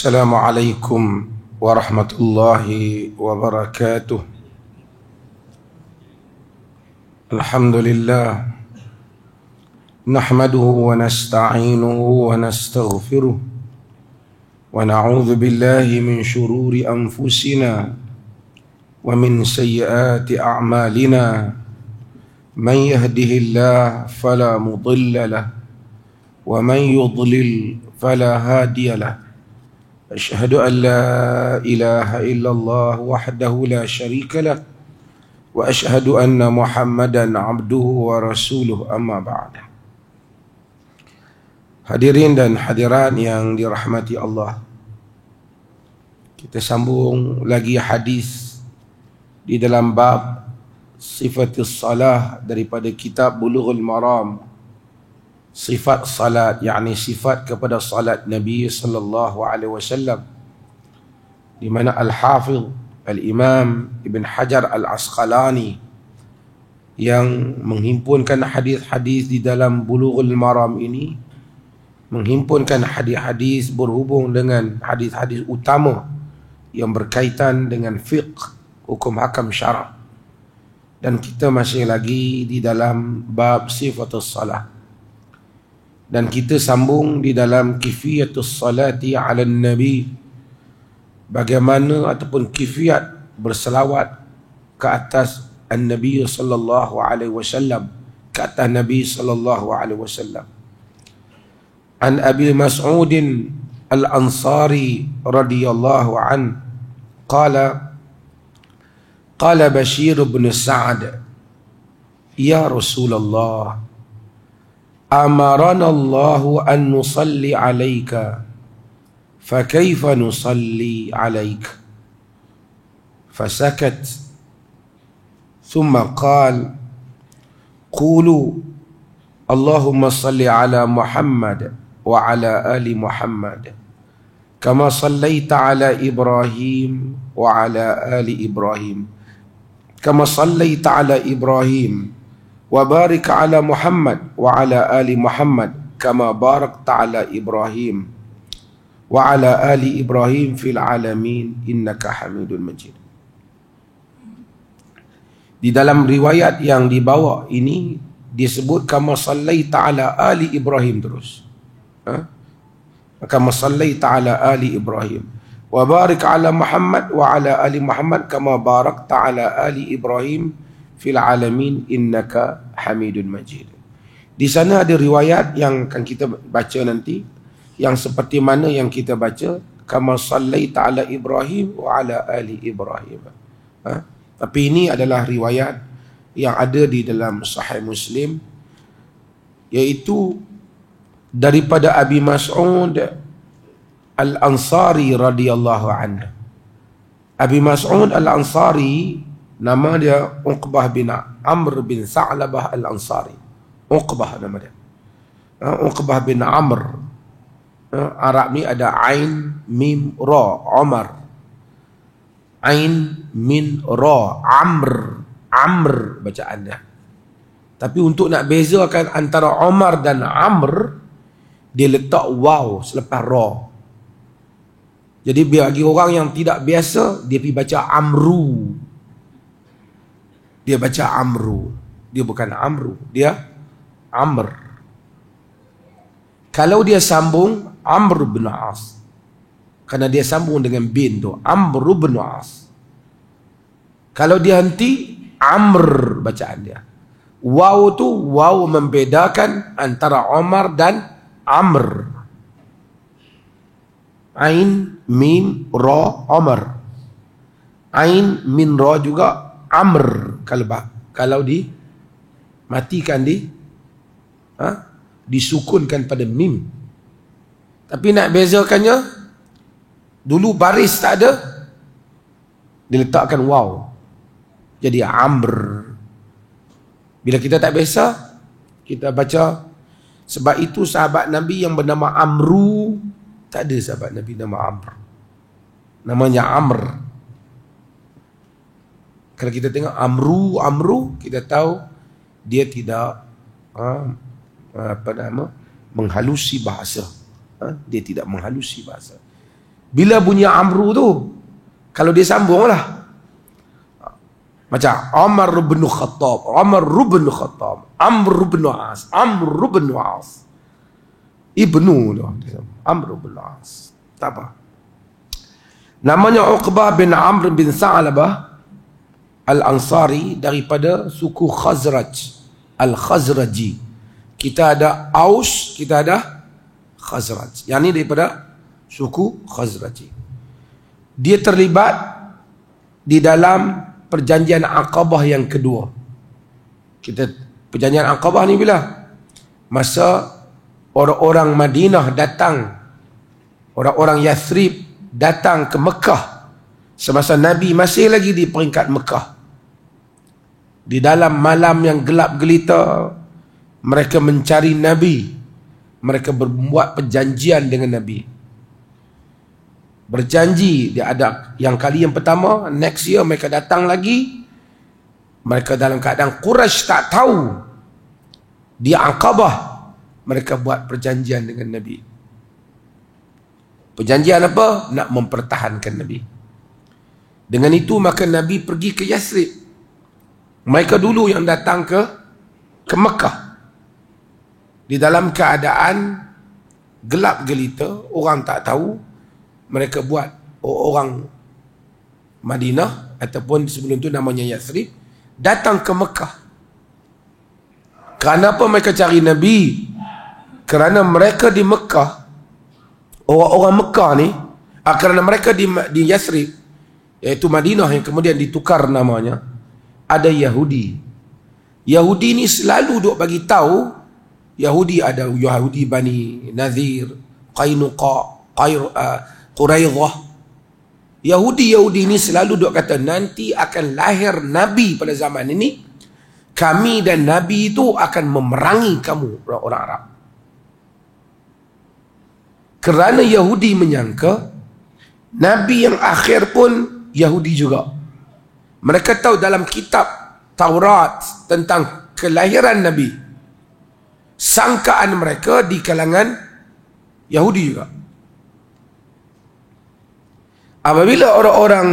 Assalamualaikum warahmatullahi wabarakatuh. Alhamdulillah, nahmaduhu wa nasta'inuhu wa nastaghfiruh wa na'udzu billahi min shururi anfusina wa min sayyiati a'malina. Man yahdihillahu fala mudilla lahu wa man yudlil fala hadiya lahu. Asyhadu an la ilaha illallah wahdahu la syarika lah wa asyhadu anna Muhammadan abduhu wa rasuluh, amma ba'd. Hadirin dan hadirat yang dirahmati Allah, kita sambung lagi hadis di dalam bab sifatis salah daripada kitab Bulughul Maram. Sifat salat, yakni sifat kepada salat Nabi sallallahu alaihi wasallam, di mana Al-Hafidh Al-Imam Ibn Hajar Al-Asqalani yang menghimpunkan hadis-hadis di dalam Bulughul Maram ini, menghimpunkan hadis-hadis berhubung dengan hadis-hadis utama yang berkaitan dengan fiqh, hukum hakam syarak. Dan kita masih lagi di dalam bab sifatus salat. Dan kita sambung di dalam kifiyatus salati ala nabi, bagaimana ataupun kifiyat berselawat ke atas an-nabi sallallahu alaihi wasallam, ke atas nabi sallallahu alaihi wasallam. An Abi Mas'ud al-Ansari radhiyallahu an qala Bashir bin Sa'ad, ya Rasulullah, amarana Allahu an nusalli alayka, fakaifa nusalli alayka? Fasakat, thumma qala, qulu Allahumma salli ala Muhammad wa ala ali Muhammad, kama sallaita ala Ibrahim wa ala ali Ibrahim, kama sallaita ala Ibrahim wa barik ala Muhammad wa ala ali Muhammad, kama barakta ala Ibrahim wa ala ali Ibrahim fil alamin innaka Hamidul Majid. Di dalam riwayat yang dibawa ini disebut kama sallaita ala ali Ibrahim terus. Kama sallaita ala ali Ibrahim wa barik ala Muhammad wa ala ali Muhammad, kama barakta ala ali Ibrahim fil alamin innaka Hamidun Majid. Di sana ada riwayat yang akan kita baca nanti, yang seperti mana yang kita baca, kama sallaita ala Ibrahim wa ala ali Ibrahim. Tapi ini adalah riwayat yang ada di dalam Sahih Muslim, iaitu daripada Abi Mas'ud Al-Ansari radhiyallahu anhu. Abi Mas'ud Al-Ansari nama dia Uqbah bin Amr bin Sa'labah Al-Ansari. Uqbah nama dia. Uqbah bin Amr. Arab ni ada Ain, Mim, Ra, Umar. Ain, Min, Ra, Amr. Amr bacaan dia. Tapi untuk nak bezakan antara Umar dan Amr, dia letak waw selepas Ra. Jadi bagi orang yang tidak biasa, dia pergi baca Amru. Dia baca Amru. Dia bukan Amru, dia Amr. Kalau dia sambung Amr bin As, karena dia sambung dengan bin tu, Amr bin As. Kalau dia henti, Amr bacaan dia. Waw tu, waw membedakan antara Umar dan Amr. Ain, Mim, Ra, Umar. Ain, Min, Ra juga Amr. Kalau dimatikan, disukunkan pada mim. Tapi nak bezakannya, dulu baris tak ada, diletakkan waw, jadi Amr. Bila kita tak biasa, kita baca. Sebab itu sahabat Nabi yang bernama Amru, tak ada sahabat Nabi nama Amr, namanya Amr. Kalau kita tengok Amru, kita tahu dia tidak menghalusi bahasa. Dia tidak menghalusi bahasa. Bila bunyi Amru tu, kalau dia sambung lah, macam Umar bin Khattab, Umar bin Khattab, Amr bin As, Amr bin As, Ibnu tu, Amr bin As. Tak apa. Namanya Uqbah bin Amr bin Sa'labah Al-Ansari, daripada suku Khazraj, Al-Khazraji. Kita ada Aus, kita ada Khazraj. Yang ni daripada suku Khazraji. Dia terlibat di dalam perjanjian Aqabah yang kedua. Perjanjian Aqabah ni bila? Masa orang-orang Madinah datang, orang-orang Yathrib datang ke Mekah semasa Nabi masih lagi di peringkat Mekah. Di dalam malam yang gelap gelita, mereka mencari Nabi. Mereka berbuat perjanjian dengan Nabi. Berjanji, dia ada yang kali yang pertama, next year mereka datang lagi. Mereka dalam keadaan Quraisy tak tahu di Aqabah mereka buat perjanjian dengan Nabi. Perjanjian apa? Nak mempertahankan Nabi. Dengan itu maka Nabi pergi ke Yathrib. Mereka dulu yang datang ke Mekah. Di dalam keadaan gelap gelita, orang tak tahu. Mereka buat orang Madinah ataupun sebelum itu namanya Yathrib datang ke Mekah. Kenapa mereka cari Nabi? Kerana mereka di Mekah, orang-orang Mekah ni, kerana mereka di Yathrib, iaitu Madinah yang kemudian ditukar namanya, ada Yahudi. Yahudi ni selalu duk bagi tahu, Yahudi ada Yahudi Bani Nazir, Qainuqa, Quraidah. Yahudi ni selalu duk kata nanti akan lahir Nabi pada zaman ini, kami dan Nabi itu akan memerangi kamu orang Arab. Kerana Yahudi menyangka Nabi yang akhir pun Yahudi juga. Mereka tahu dalam kitab Taurat tentang kelahiran Nabi. Sangkaan mereka di kalangan Yahudi juga. Apabila orang-orang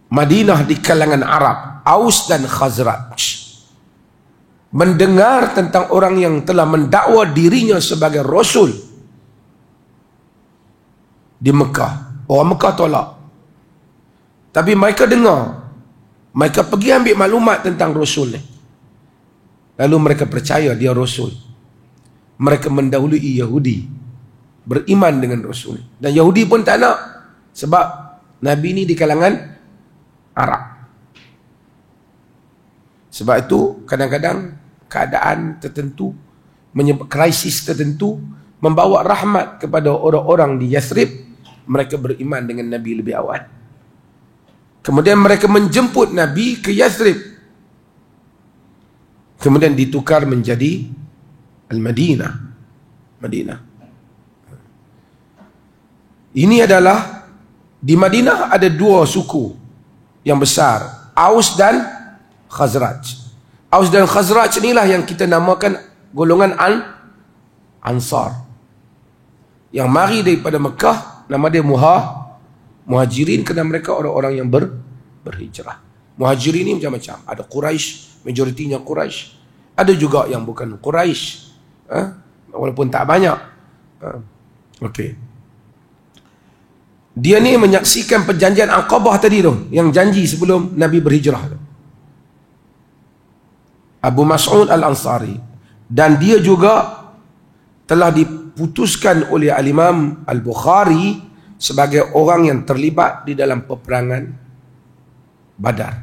Madinah di kalangan Arab, Aus dan Khazraj, mendengar tentang orang yang telah mendakwa dirinya sebagai Rasul di Mekah, orang Mekah tolak. Tapi mereka dengar, mereka pergi ambil maklumat tentang Rasul ni. Lalu mereka percaya dia Rasul. Mereka mendahului Yahudi beriman dengan Rasul. Dan Yahudi pun tak nak, sebab Nabi ni di kalangan Arab. Sebab itu kadang-kadang keadaan tertentu, krisis tertentu membawa rahmat kepada orang-orang di Yathrib. Mereka beriman dengan Nabi lebih awal. Kemudian mereka menjemput Nabi ke Yathrib. Kemudian ditukar menjadi Al-Madinah. Madinah. Ini adalah, di Madinah ada dua suku yang besar, Aus dan Khazraj. Aus dan Khazraj inilah yang kita namakan golongan Ansar. Yang mari daripada Mekah, nama dia Muhajirin, kerana mereka orang-orang yang berhijrah. Muhajirin ini macam-macam. Ada Quraisy, majoritinya Quraisy. Ada juga yang bukan Quraisy, walaupun tak banyak. Okey. Dia ni menyaksikan perjanjian Aqabah tadi tu, yang janji sebelum Nabi berhijrah tu. Abu Mas'ud Al-Ansari. Dan dia juga telah diputuskan oleh Al-Imam Al-Bukhari sebagai orang yang terlibat di dalam peperangan Badar.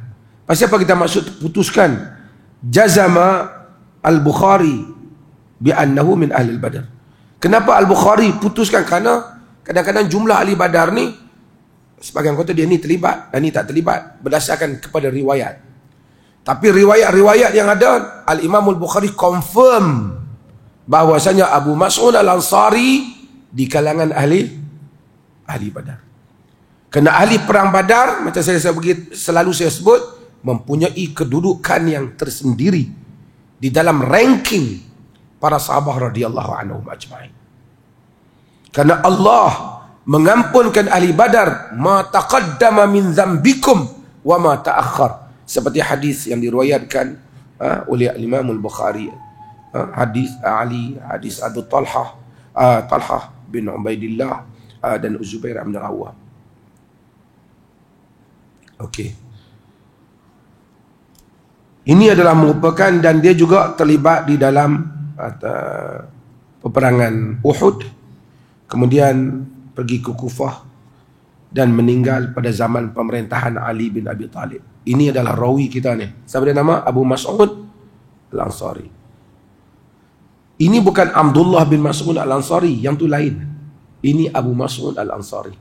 Pasal apa kita maksud putuskan? Jazama Al-Bukhari bi'annahu min ahli Badar. Kenapa Al-Bukhari putuskan? Kerana kadang-kadang jumlah ahli Badar ni, sebagian kata dia ni terlibat dan ni tak terlibat berdasarkan kepada riwayat. Tapi riwayat-riwayat yang ada, Al-Imam Al-Bukhari confirm bahwasanya Abu Mas'ud Al-Ansari di kalangan ahli Badar. Kerana ahli perang Badar, macam selalu saya sebut, mempunyai kedudukan yang tersendiri di dalam ranking para sahabat radhiyallahu anhum ajma'in. Karena Allah mengampunkan ahli Badar ma taqaddama min dzambikum wa ma ta'akhkhar. Seperti hadis yang diriwayatkan oleh Imam Al-Bukhari. Hadis Ali, hadis Abu Talhah, Talhah bin Ubaidillah dan Zubair bin Al-Awwam. Okey. Ini adalah merupakan, dan dia juga terlibat di dalam peperangan Uhud. Kemudian pergi ke Kufah dan meninggal pada zaman pemerintahan Ali bin Abi Talib. Ini adalah rawi kita ni. Siapa dia nama? Abu Mas'ud Al-Ansari. Ini bukan Abdullah bin Mas'ud Al-Ansari, yang tu lain. Ini Abu Mas'ud Al-Ansari.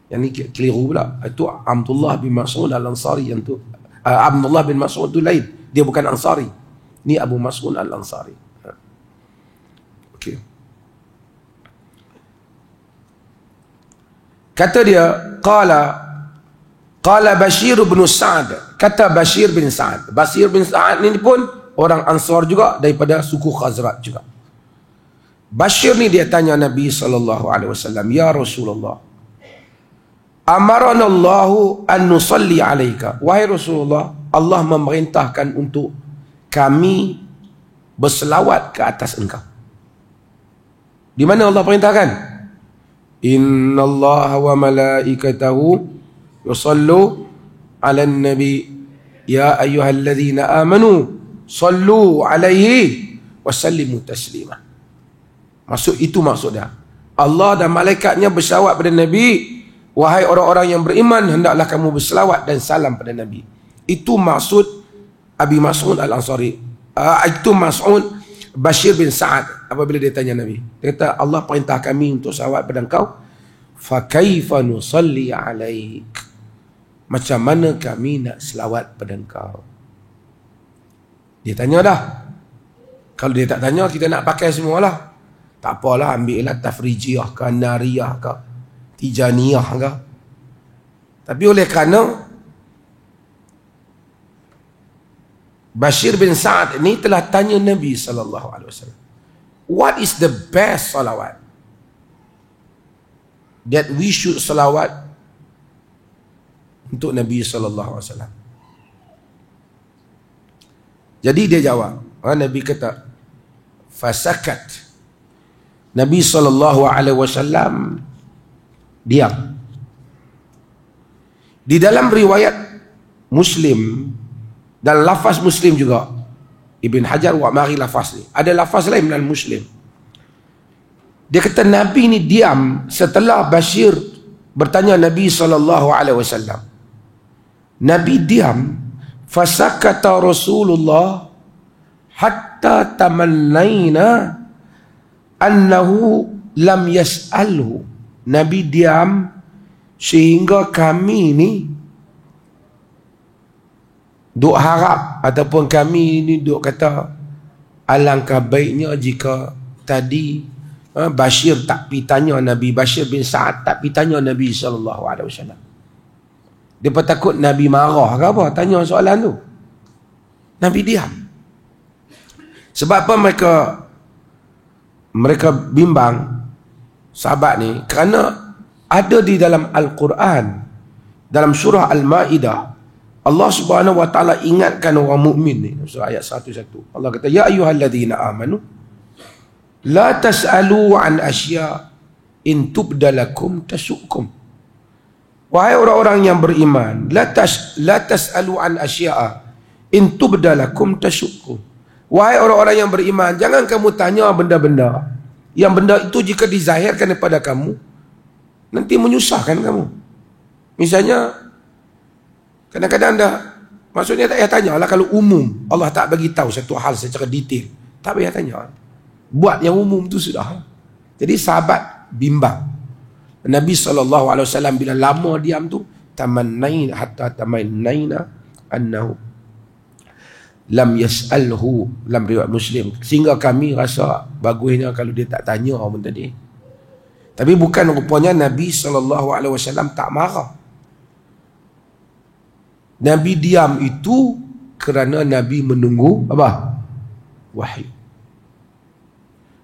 Yang ni keliru pula. Itu Abdullah bin Mas'ud Al-Ansari, yang tu Abdullah bin Mas'ud tu lain. Dia bukan Ansari. Ini Abu Mas'ud Al-Ansari. Okey. Kata dia, qala Bashir bin Sa'ad. Kata Bashir bin Sa'ad. Bashir bin Sa'ad ni pun orang Ansar juga, daripada suku Khazraj juga. Bashir ni dia tanya Nabi SAW, ya Rasulullah, amarana Allahu an nusalli alaika. Wahai Rasulullah, Allah memerintahkan untuk kami berselawat ke atas engkau. Di mana Allah perintahkan? Inna Allah wa malaikatahu yusallu ala nabi ya ayyuhalladzina amanu sallu alaihi wa sallimu taslima. Itu maksudnya. Allah dan malaikatnya berselawat pada Nabi. Wahai orang-orang yang beriman, hendaklah kamu berselawat dan salam pada Nabi. Itu maksud Abi Mas'ud Al-Ansari. Itu maksud Bashir bin Sa'ad apabila dia tanya Nabi. Dia kata, Allah perintah kami untuk selawat pada engkau. Fa kaifa nusalli alaik? Macam mana kami nak selawat pada engkau? Dia tanya dah. Kalau dia tak tanya, kita nak pakai semualah. Tak apalah, ambil lah Tafrijiyah ke, Nariyah ke, Tijaniyah ke. Tapi oleh kerana Bashir bin Sa'ad ni telah tanya Nabi SAW, what is the best salawat that we should salawat untuk Nabi SAW? Jadi dia jawab, Nabi kata, fasakat. Nabi SAW diam. Di dalam riwayat Muslim dan lafaz Muslim juga, Ibn Hajar wa mari lafaz ni, ada lafaz lain dalam Muslim. Dia kata Nabi ni diam setelah Bashir bertanya Nabi SAW. Nabi diam, fasakata Rasulullah hatta tamannaina annahu lam yas'alhu. Nabi diam sehingga kami ni duk harap, ataupun kami ni duk kata, alangkah baiknya jika tadi Bashir tak pi tanya Nabi, Bashir bin Sa'ad tak pi tanya Nabi SAW. Dia pun takut Nabi marah ke apa tanya soalan tu. Nabi diam. Sebab apa mereka bimbang, sahabat ni, kerana ada di dalam Al-Quran, dalam surah Al-Ma'idah, Allah Subhanahu wa taala ingatkan orang mukmin ni, surah ayat 1:1. Allah kata, ya ayyuhalladzina amanu la tas'alu an asya in tubdalakum tasukum. Wahai orang-orang yang beriman, la tas'alu an asya in tubdalakum tasukum. Wahai orang-orang yang beriman, jangan kamu tanya benda-benda yang benda itu jika dizahirkan kepada kamu nanti menyusahkan kamu. Misalnya kadang-kadang dah, maksudnya tak payah tanya lah kalau umum. Allah tak bagi tahu satu hal secara detail, tak payah tanya. Buat yang umum tu sudah. Jadi sahabat bimbang. Nabi SAW bila lama diam tu, tamannaina hatta tamannaina annahu lam yas'alhu, dalam riwayat Muslim, sehingga kami rasa bagusnya kalau dia tak tanya pun tadi. Tapi bukan rupanya Nabi SAW tak marah. Nabi diam itu kerana Nabi menunggu apa? Wahyu.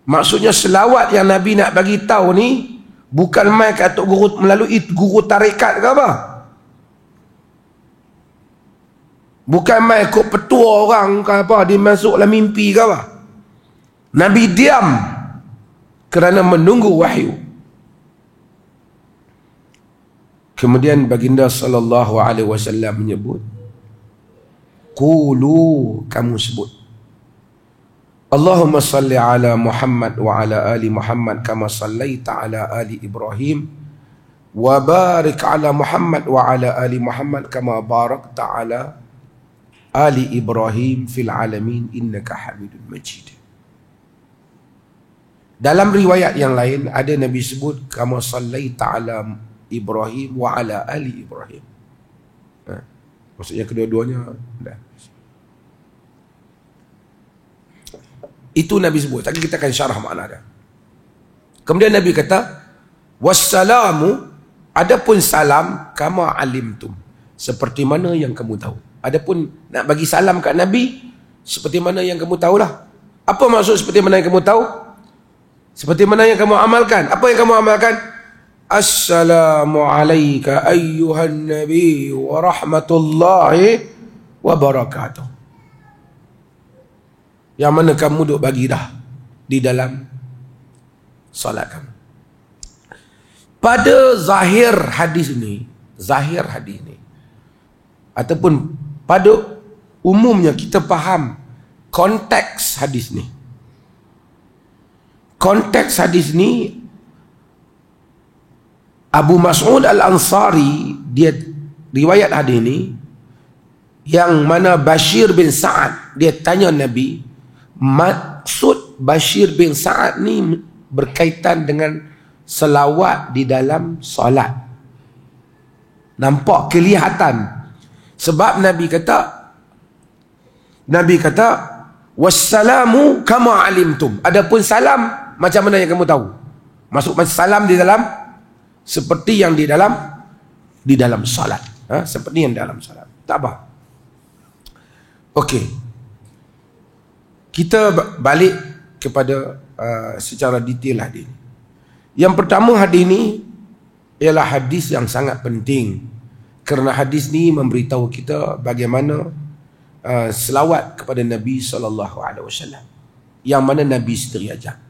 Maksudnya selawat yang Nabi nak bagi tahu ni bukan mai kat tok guru melalui guru tarekat ke apa? Bukan mai ikut petua orang ke apa, dia masuk dalam mimpi ke apa? Nabi diam kerana menunggu wahyu. Kemudian baginda sallallahu alaihi wasallam menyebut, qulu, kamu sebut, Allahumma salli ala Muhammad wa ala ali Muhammad kama sallaita ala ali Ibrahim wa barik ala Muhammad wa ala ali Muhammad kama barakta ala ali Ibrahim fil alamin innaka Hamidun Majid. Dalam riwayat yang lain ada Nabi sebut kama sallaita ala Ibrahim wa ala ali Ibrahim. Maksudnya kedua-duanya dah. Itu Nabi sebut. Tapi kita akan syarah makna dia. Kemudian Nabi kata, wassalamu, adapun salam kama alimtum, seperti mana yang kamu tahu. Adapun nak bagi salam kat Nabi, seperti mana yang kamu tahulah. Apa maksud seperti mana yang kamu tahu? Seperti mana yang kamu amalkan. Apa yang kamu amalkan? Assalamu alayka ayyuhan nabi wa rahmatullahi wa barakatuh. Yang mana kamu duk bagi dah di dalam solat kamu. Pada zahir hadis ni ataupun pada umumnya kita faham konteks hadis ni. Konteks hadis ni, Abu Mas'ud Al-Ansari, dia riwayat hadis ni, yang mana Bashir bin Sa'ad, dia tanya Nabi, maksud Bashir bin Sa'ad ni berkaitan dengan selawat di dalam solat. Nampak kelihatan. Sebab Nabi kata wassalamu kama alimtum. Adapun salam macam mana yang kamu tahu. Masuk salam di dalam seperti yang di dalam solat. Seperti yang dalam solat. Tak apa. Okey. Kita balik kepada secara detail hadis ini. Yang pertama, hadis ini ialah hadis yang sangat penting, kerana hadis ni memberitahu kita bagaimana selawat kepada Nabi SAW, yang mana Nabi sendiri ajar.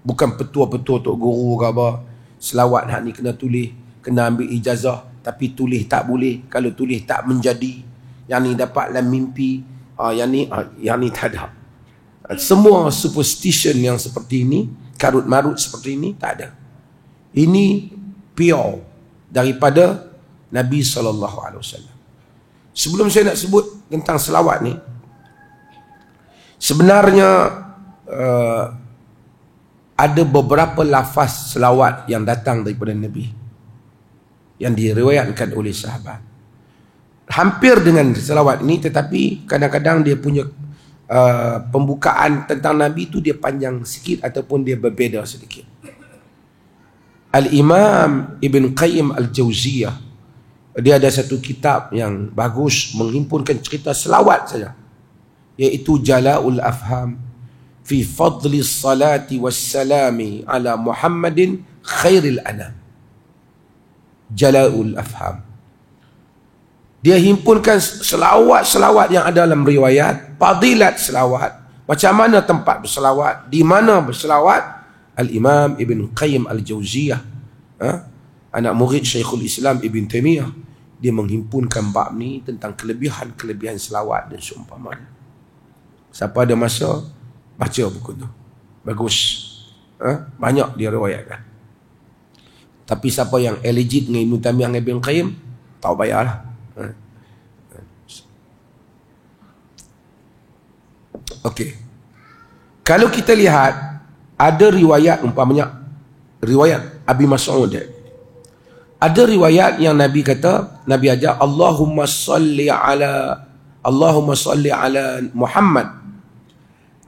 Bukan petua-petua tok guru ke apa, selawat hak ni kena tulis, kena ambil ijazah, tapi tulis tak boleh, kalau tulis tak menjadi, yang ni dapat dalam mimpi, yang ni tak ada. Semua superstition yang seperti ini, karut-marut seperti ini, tak ada. Ini pure daripada Nabi SAW. Sebelum saya nak sebut tentang selawat ni, sebenarnya ada beberapa lafaz selawat yang datang daripada Nabi, yang diriwayatkan oleh sahabat. Hampir dengan selawat ini, tetapi kadang-kadang dia punya pembukaan tentang Nabi tu dia panjang sikit ataupun dia berbeza sedikit. Al-Imam Ibn Qayyim Al-Jauziyah, dia ada satu kitab yang bagus menghimpunkan cerita selawat saja, iaitu Jala'ul Afham fi fadli salati wassalami ala Muhammadin khairil anam. Jala'ul Afham, dia himpunkan selawat-selawat yang ada dalam riwayat, fadilat selawat, macam mana tempat berselawat, di mana berselawat. Al-Imam Ibn Qayyim Al-Jauziyah, anak murid Syekhul Islam Ibn Taymiyah, dia menghimpunkan bab ni tentang kelebihan-kelebihan selawat dan seumpamanya. Siapa ada masa, baca buku tu. Bagus. Banyak dia riwayatkan. Tapi siapa yang legit dengan Ibn Taymiyah dengan Ibn Qayyim, tak payahlah. Okey. Kalau kita lihat, ada riwayat umpamanya riwayat Abi Mas'ud, ada riwayat yang Nabi kata, Nabi ajar Allahumma salli ala Muhammad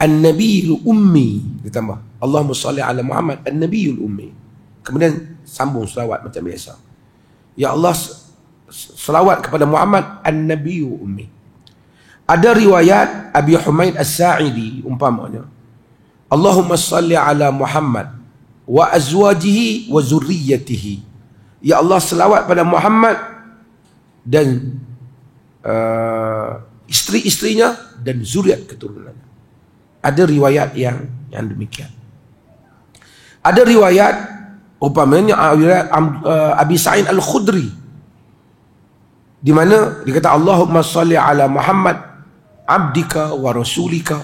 an-nabiyul ummi, ditambah Allahumma salli ala Muhammad an-nabiyul ummi. Kemudian sambung selawat macam biasa. Ya Allah, selawat kepada Muhammad an-nabiyul ummi. Ada riwayat Abi Humaid As-Sa'idi umpamanya, Allahumma salli ala Muhammad wa azwajihi wa zurriyatihi. Ya Allah, selawat pada Muhammad dan isteri-isterinya dan zuriat keturunannya. Ada riwayat yang demikian. Ada riwayat umpamanya Abi Sa'id Al-Khudri, di mana dia kata Allahumma salli ala Muhammad abdika wa rasulika.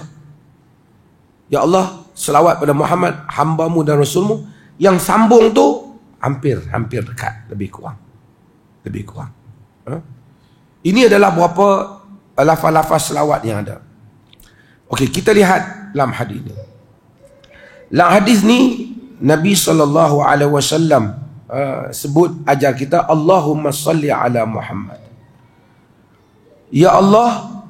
Ya Allah, selawat pada Muhammad, hambamu dan rasulmu. Yang sambung tu hampir dekat, lebih kurang. Ini adalah beberapa lafaz-lafaz selawat yang ada. Okey, kita lihat dalam hadis ni. Dalam hadis ni Nabi SAW sebut, ajar kita Allahumma salli ala Muhammad. Ya Allah,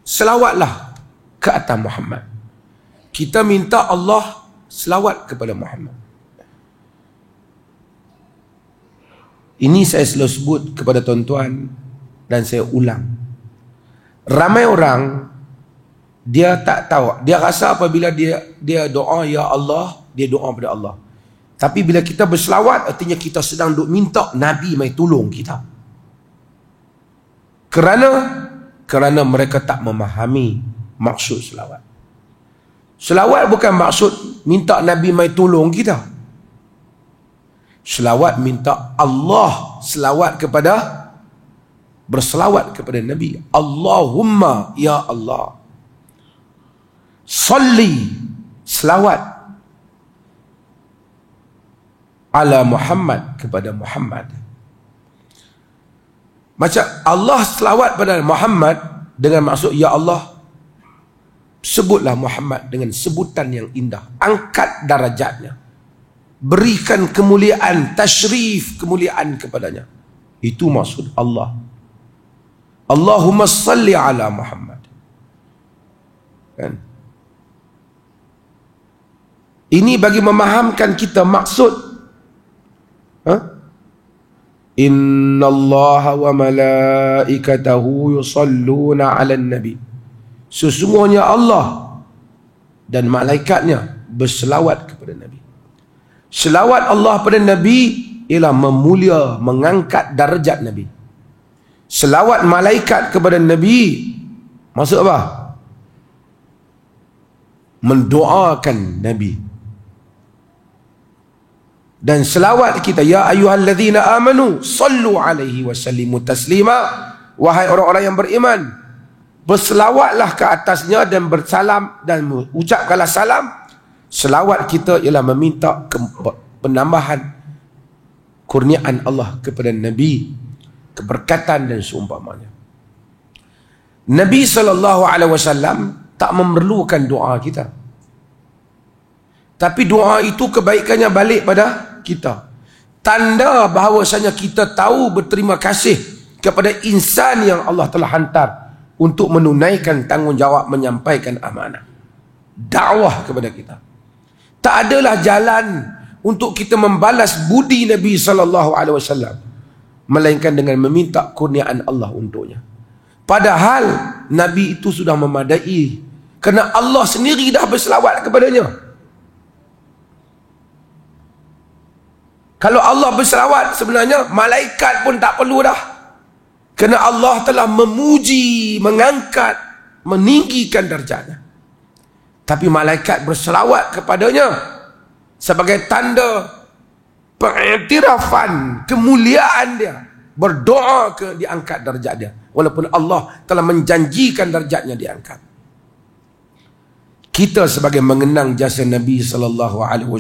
selawatlah ke atas Muhammad. Kita minta Allah selawat kepada Muhammad. Ini saya selalu sebut kepada tuan-tuan dan saya ulang. Ramai orang dia tak tahu, dia rasa apabila dia doa ya Allah, dia doa pada Allah. Tapi bila kita berselawat, artinya kita sedang duk minta Nabi mai tolong kita. Kerana mereka tak memahami maksud selawat. Selawat bukan maksud minta Nabi mai tolong kita. Selawat minta Allah berselawat kepada Nabi. Allahumma, ya Allah, salli, selawat ala Muhammad, kepada Muhammad. Macam Allah selawat pada Muhammad dengan maksud ya Allah, sebutlah Muhammad dengan sebutan yang indah, angkat darajatnya, berikan kemuliaan, tashrif, kemuliaan kepadanya. Itu maksud Allah. Allahumma salli ala Muhammad. Kan? Ini bagi memahamkan kita maksud. Inna Allaha wa malaikatahu yusalluna ala nabi. Sesungguhnya Allah dan malaikatnya berselawat kepada Nabi. Selawat Allah pada Nabi ialah memulia, mengangkat darjat Nabi. Selawat malaikat kepada Nabi maksud apa? Mendoakan Nabi. Dan selawat kita, ya ayyuhalladzina amanu sallu alaihi wa sallimu taslima. Wahai orang-orang yang beriman, berselawatlah ke atasnya dan bersalam dan ucapkanlah salam. Selawat kita ialah meminta penambahan kurniaan Allah kepada Nabi, keberkatan dan seumpamanya. Nabi SAW tak memerlukan doa kita, tapi doa itu kebaikannya balik pada kita. Tanda bahawasanya kita tahu berterima kasih kepada insan yang Allah telah hantar untuk menunaikan tanggungjawab menyampaikan amanah, dakwah kepada kita. Tak adalah jalan untuk kita membalas budi Nabi SAW melainkan dengan meminta kurniaan Allah untuknya. Padahal Nabi itu sudah memadai, kerana Allah sendiri dah berselawat kepadanya. Kalau Allah berselawat, sebenarnya malaikat pun tak perlu dah. Kerana Allah telah memuji, mengangkat, meninggikan darjatnya. Tapi malaikat berselawat kepadanya sebagai tanda pengiktirafan kemuliaan dia, berdoa ke diangkat darjat dia, walaupun Allah telah menjanjikan darjatnya diangkat. Kita sebagai mengenang jasa Nabi SAW,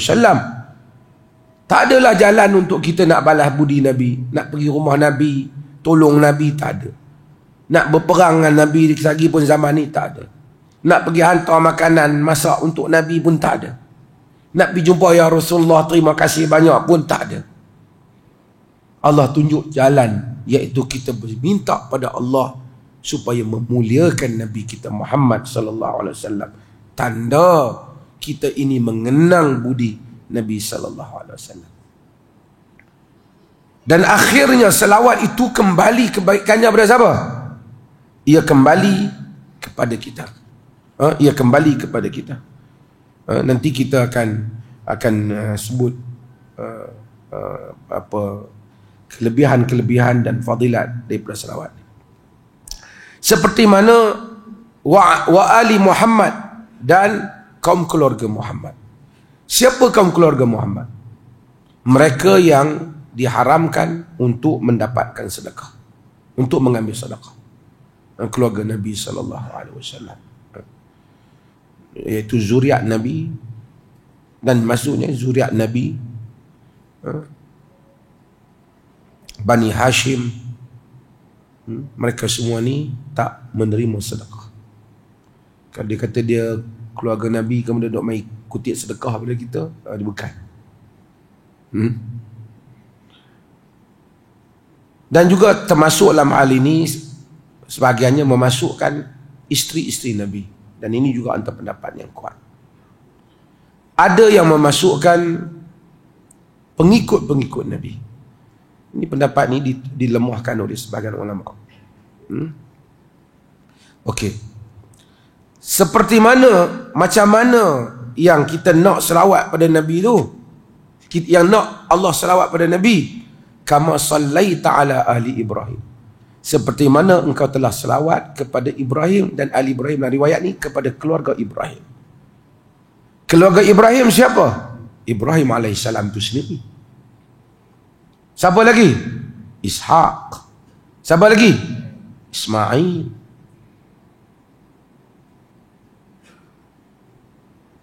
tak adalah jalan untuk kita nak balas budi Nabi, nak pergi rumah Nabi, tolong Nabi, tak ada. Nak berperang dengan Nabi lagi pun zaman ni tak ada. Nak pergi hantar makanan, masak untuk Nabi pun tak ada. Nak pergi jumpa ya Rasulullah, terima kasih banyak pun tak ada. Allah tunjuk jalan, iaitu kita minta pada Allah supaya memuliakan Nabi kita Muhammad SAW. Tanda kita ini mengenang budi Nabi SAW. Dan akhirnya selawat itu kembali kebaikannya kepada siapa? Ia kembali kepada kita. ia kembali kepada kita. Nanti kita akan sebut apa kelebihan-kelebihan dan fadilat daripada selawat. Seperti mana wa ali Muhammad dan kaum keluarga Muhammad. Siapa kaum keluarga Muhammad? Mereka yang diharamkan untuk mendapatkan sedekah, untuk mengambil sedekah. Keluarga Nabi sallallahu alaihi wasallam, iaitu zuriat Nabi, dan maksudnya zuriat Nabi Bani Hashim, mereka semua ni tak menerima sedekah. Kalau dia kata dia keluarga Nabi kemudian duk mai kutip sedekah pada kita, dia bukan. Dan juga termasuk dalam hal ini sebahagiannya memasukkan isteri-isteri Nabi, dan ini juga antara pendapat yang kuat. Ada yang memasukkan pengikut-pengikut Nabi. Ini pendapat ni dilemahkan oleh sebahagian ulama. Okey. Seperti mana, macam mana yang kita nak selawat pada Nabi tu, yang nak Allah selawat pada Nabi, kama sallaita ala ahli Ibrahim, seperti mana engkau telah selawat kepada Ibrahim dan ahli Ibrahim. Dan riwayat ni kepada keluarga Ibrahim. Keluarga Ibrahim siapa? Ibrahim alaihissalam tu sendiri. Siapa lagi? Ishaq. Siapa lagi? Ismail.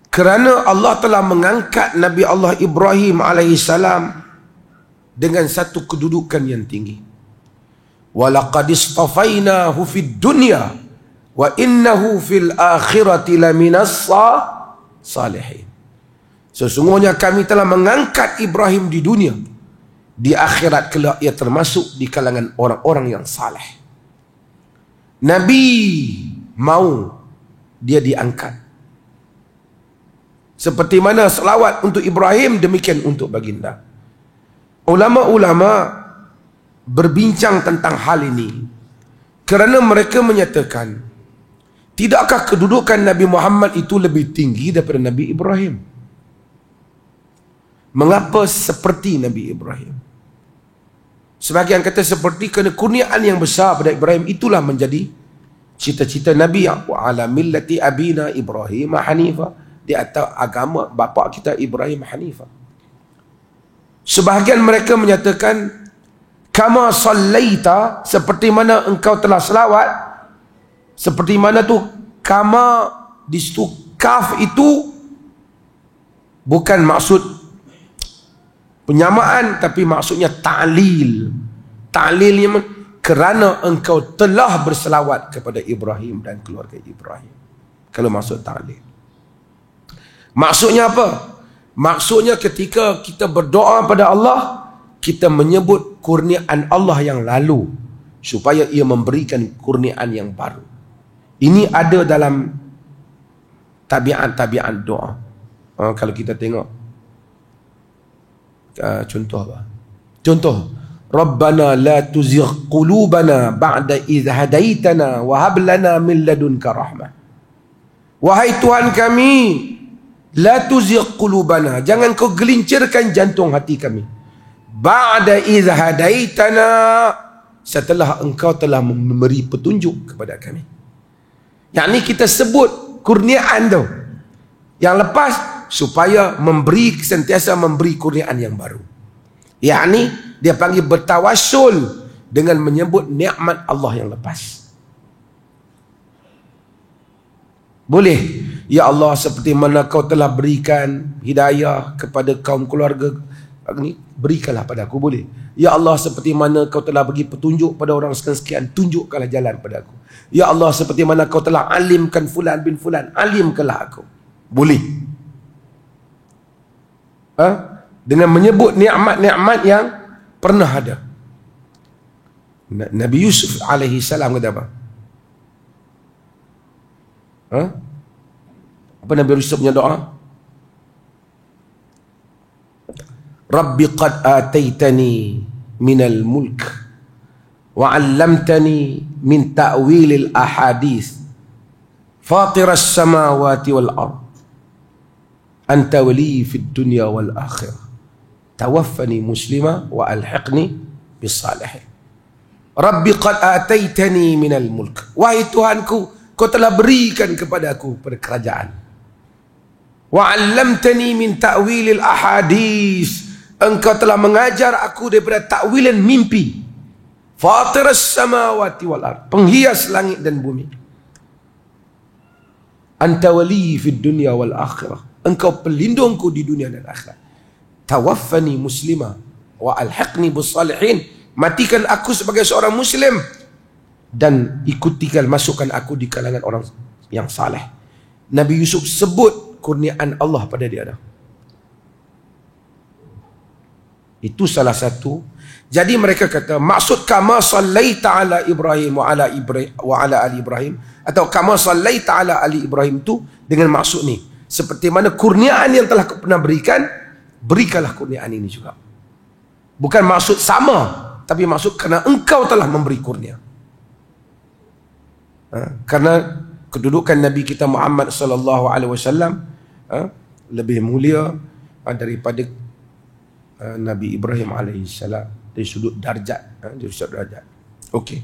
Kerana Allah telah mengangkat Nabi Allah Ibrahim alaihissalam dengan satu kedudukan yang tinggi. Walaqad istafainahu fid dunya wa innahu fil akhirati laminas salihin. Sesungguhnya kami telah mengangkat Ibrahim di dunia, di akhirat kelak ia termasuk di kalangan orang-orang yang saleh. Nabi mau dia diangkat. Seperti mana selawat untuk Ibrahim, demikian untuk baginda. Ulama-ulama berbincang tentang hal ini kerana mereka menyatakan, tidakkah kedudukan Nabi Muhammad itu lebih tinggi daripada Nabi Ibrahim? Mengapa seperti Nabi Ibrahim? Sebagian kata seperti kerana kurniaan yang besar pada Ibrahim itulah menjadi cita-cita Nabi, wa ala millati abina Ibrahim hanifa, di atas agama bapa kita Ibrahim hanifah. Sebahagian mereka menyatakan kama sallaita, seperti mana engkau telah selawat. Seperti mana tu kama di situ, kaf itu bukan maksud penyamaan, tapi maksudnya ta'lil. Ta'lilnya kerana engkau telah berselawat kepada Ibrahim dan keluarga Ibrahim. Kalau maksud ta'lil, maksudnya apa? Maksudnya ketika kita berdoa pada Allah, kita menyebut kurniaan Allah yang lalu supaya ia memberikan kurniaan yang baru. Ini ada dalam tabiat-tabiat doa. Kalau kita tengok contoh apa? Contoh, Rabbana la tuzigh qulubana ba'da idh hadaitana wa hab lana min ladunka rahmah. Wahai Tuhan kami, la tuzigh qulubana, jangan kau gelincirkan jantung hati kami. Ba'da idh hadaitana, setelah engkau telah memberi petunjuk kepada kami. Yakni kita sebut kurniaan tu yang lepas supaya sentiasa memberi kurniaan yang baru. Yakni dia panggil bertawassul dengan menyebut nikmat Allah yang lepas. Boleh, ya Allah, seperti mana kau telah berikan hidayah kepada kaum keluarga ni, berikanlah pada aku. Boleh, ya Allah, seperti mana kau telah bagi petunjuk pada orang sekian-sekian, tunjukkanlah jalan pada aku. Ya Allah, seperti mana kau telah alimkan fulan bin fulan, alimkanlah aku. Boleh. Dengan menyebut nikmat-nikmat yang pernah ada. Nabi Yusuf alaihi salam kata apa? Apa Nabi Yusuf punya doa? Rabbi qad ataitani minal mulk wa 'allamtani min ta'wilil ahadith Fatiras samawati wal ard, anta wali fid dunya wal akhirah, tawaffani muslima wa alhiqni bis salihin. Rabbi qad ataitani minal mulk, wahai Tuhanku, kau telah berikan kepadaku pada kerajaan. Wa 'allamtani min ta'wilil ahadis, engkau telah mengajar aku daripada takwilan mimpi. Fatiras samawati wal ard, penghias langit dan bumi. Anta wali fid dunya wal akhirah, engkau pelindungku di dunia dan akhirat. Tawaffani muslima wa alhiqni bis salihin, matikan aku sebagai seorang muslim dan ikutikan, masukkan aku di kalangan orang yang saleh. Nabi Yusuf sebut kurniaan Allah pada dia. Itu salah satu. Jadi mereka kata maksud kama sallaita ala Ibrahim wa ala ali Ibrahim, atau kama sallaita ala ali Ibrahim tu dengan maksud ni, seperti mana kurniaan yang telah kau pernah berikan, berikanlah kurniaan ini juga. Bukan maksud sama, tapi maksud kerana engkau telah memberi kurnia. Karena kedudukan Nabi kita Muhammad sallallahu alaihi wasallam lebih mulia daripada Nabi Ibrahim alaihi salam dari sudut darjat, dari sudut darjat. Okey.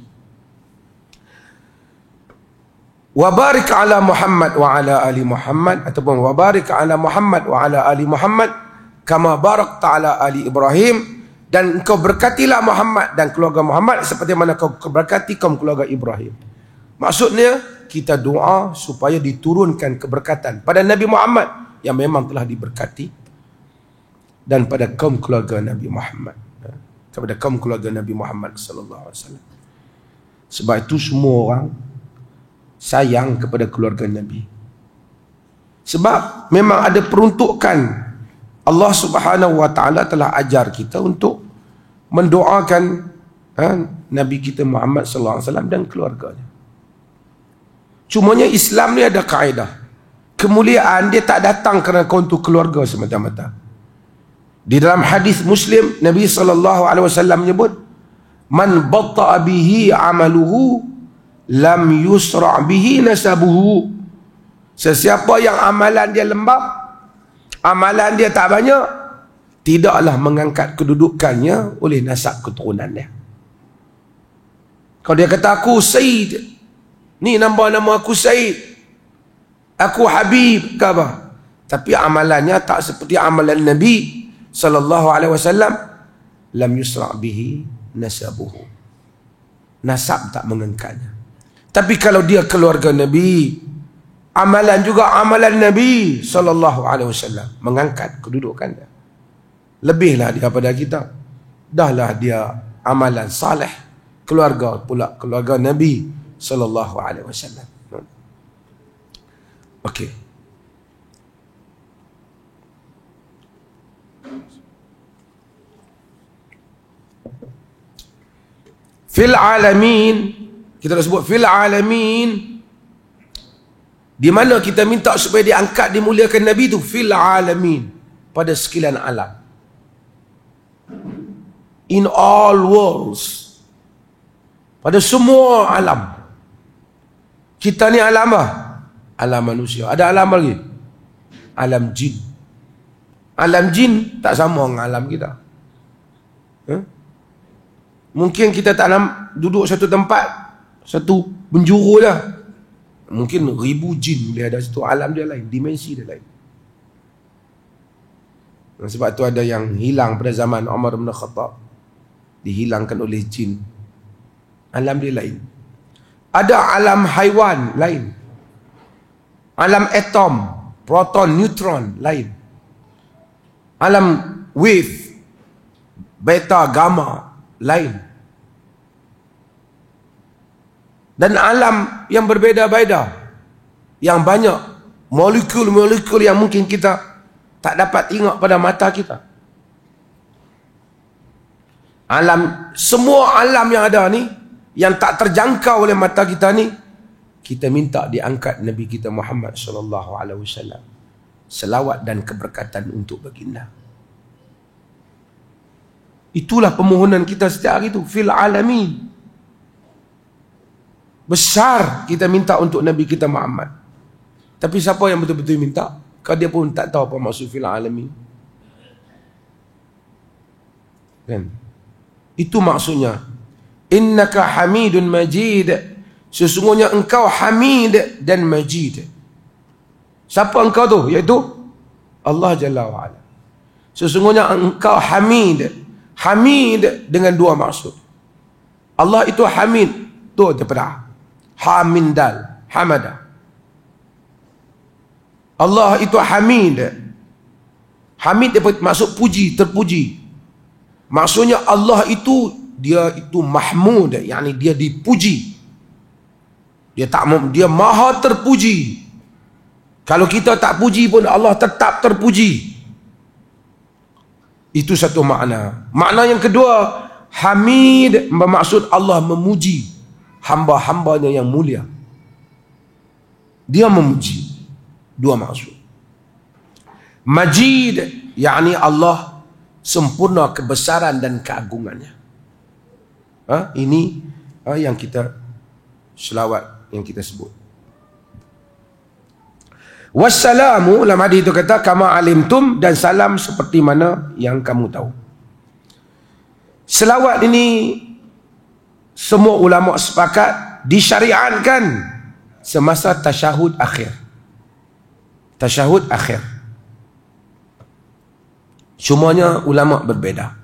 Wa barik ala Muhammad wa ala ali Muhammad, ataupun wa barik ala Muhammad wa ala ali Muhammad kama barakta ala ali Ibrahim, dan engkau berkatilah Muhammad dan keluarga Muhammad seperti mana kau berkati kaum keluarga Ibrahim. Maksudnya kita doa supaya diturunkan keberkatan pada Nabi Muhammad yang memang telah diberkati, dan pada kaum keluarga Nabi Muhammad, kepada kaum keluarga Nabi Muhammad sallallahu alaihi wasallam. Sebab itu semua orang sayang kepada keluarga Nabi. Sebab memang ada peruntukan. Allah Subhanahu wa taala telah ajar kita untuk mendoakan Nabi kita Muhammad sallallahu alaihi wasallam dan keluarganya. Cumanya Islam ni ada kaedah. Kemuliaan dia tak datang kerana kau untuk keluarga semata-mata. Di dalam hadis Muslim, Nabi sallallahu alaihi wasallam menyebut, man batta'a bihi amaluhu lam yusra' bihi nasabuhu. Sesiapa yang amalan dia lembab, amalan dia tak banyak, tidaklah mengangkat kedudukannya oleh nasab keturunan dia. Kalau dia kata aku Sayyid, ni nama aku Sayyid, aku Habib ke apa, tapi amalannya tak seperti amalan Nabi sallallahu alaihi wasallam, lam yusra' bihi nasabuhu, nasab tak mengangkatnya. Tapi kalau dia keluarga Nabi, amalan juga amalan Nabi sallallahu alaihi wasallam, mengangkat kedudukannya. Lebihlah dia pada kita. Dahlah dia amalan saleh, keluarga pula keluarga Nabi sallallahu alaihi wasallam. Okey. Fil alamin, kita dah sebut fil alamin, di mana kita minta supaya diangkat, dimuliakan Nabi tu fil alamin, pada sekalian alam. In all worlds, pada semua alam. Kita ni alam apa? Alam manusia. Ada alam lagi? Alam jin. Alam jin tak sama dengan alam kita. Mungkin kita tak nak duduk satu tempat, satu penjuru dah. Mungkin 1000 jin boleh ada situ. Alam dia lain, dimensi dia lain. Sebab tu ada yang hilang pada zaman Umar bin Khattab, dihilangkan oleh jin. Alam dia lain. Ada alam haiwan lain. Alam atom, proton, neutron lain. Alam wave, beta, gamma lain. Dan alam yang berbeza-beza, yang banyak molekul-molekul yang mungkin kita tak dapat tengok pada mata kita. Alam, semua alam yang ada ni, yang tak terjangkau oleh mata kita ni, kita minta diangkat Nabi kita Muhammad sallallahu alaihi wasallam. Selawat dan keberkatan untuk baginda. Itulah permohonan kita setiap hari tu, fil alamin. Besar kita minta untuk Nabi kita Muhammad. Tapi siapa yang betul-betul minta? Kalau dia pun tak tahu apa maksud fil alamin. Kan? Itu maksudnya. Innaka hamidun majid. Sesungguhnya engkau hamid dan majid. Siapa engkau tu? Iaitu Allah Jalla wa'ala. Sesungguhnya engkau hamid. Hamid dengan dua maksud. Allah itu hamid. Tu daripada Hamin dal. Hamada. Allah itu hamid. Hamid maksud puji, terpuji. Maksudnya Allah itu, dia itu mahmud, yakni dia dipuji. Dia maha terpuji. Kalau kita tak puji pun Allah tetap terpuji. Itu satu makna. Makna yang kedua, hamid bermaksud Allah memuji hamba-hambanya yang mulia. Dia memuji. Dua maksud. Majid, yakni Allah sempurna kebesaran dan keagungannya. Ini yang kita selawat yang kita sebut. Wassalamu, dalam hadis itu kata kama alimtum, dan salam seperti mana yang kamu tahu. Selawat ini semua ulama sepakat disyariatkan semasa tasyahud akhir. Tasyahud akhir. Semuanya ulama berbeza.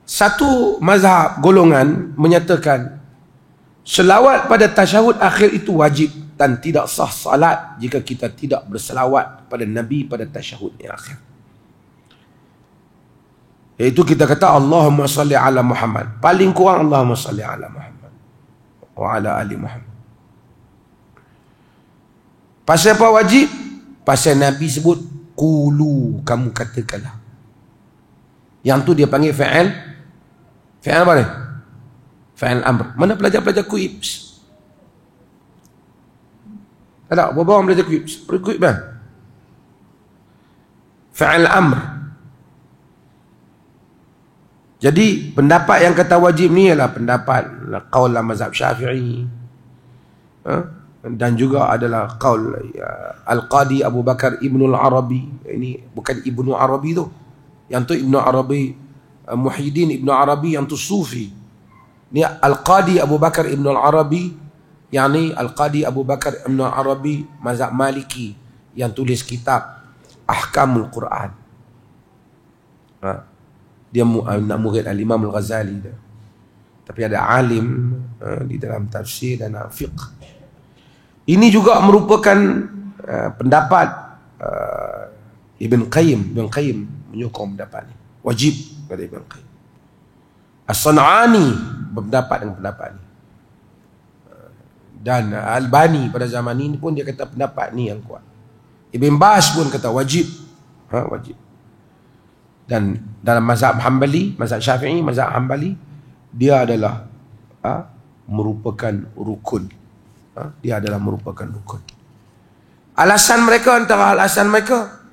Satu mazhab golongan menyatakan selawat pada tasyahud akhir itu wajib dan tidak sah salat jika kita tidak berselawat pada Nabi pada tasyahud yang akhir. Iaitu kita kata Allahumma salli ala Muhammad. Paling kurang Allahumma salli ala Muhammad wa ala ali Muhammad. Pasal apa wajib? Pasal Nabi sebut qulu, kamu katakanlah. Yang tu dia panggil fa'il. Fa'il apa ni? Fa'il amr. Mana pelajar-pelajar kuibs? Tak ada, berapa orang belajar kuibs? Kuibs kan? Fa'il amr. Jadi pendapat yang kata wajib ni ialah pendapat qaul mazhab Syafi'i. Dan juga adalah qaul Al-Qadi Abu Bakar Ibnul Arabi. Ini bukan Ibnu Arabi tu. Yang tu Ibnu Arabi Muhyiddin Ibnu Arabi, yang tu Sufi. Ni Al-Qadi Abu Bakar Ibnul Arabi, yakni Al-Qadi Abu Bakar Ibnul Arabi mazhab Maliki, yang tulis kitab Ahkamul Quran. Dia nak murid Al-Imam Al-Ghazali dia. Tapi ada alim di dalam tafsir dan fiqh. Ini juga merupakan pendapat Ibn Qayyim. Ibn Qayyim menyokong pendapat ini. Wajib, kata Ibn Qayyim. As-San'ani berpendapat dengan pendapat ini. Dan Al-Bani pada zaman ini pun dia kata pendapat ni yang kuat. Ibn Baz pun kata wajib. Wajib. Dan dalam mazhab Hanbali, mazhab Syafi'i, mazhab Hanbali, dia adalah merupakan rukun. Dia adalah merupakan rukun. Alasan mereka, antara alasan mereka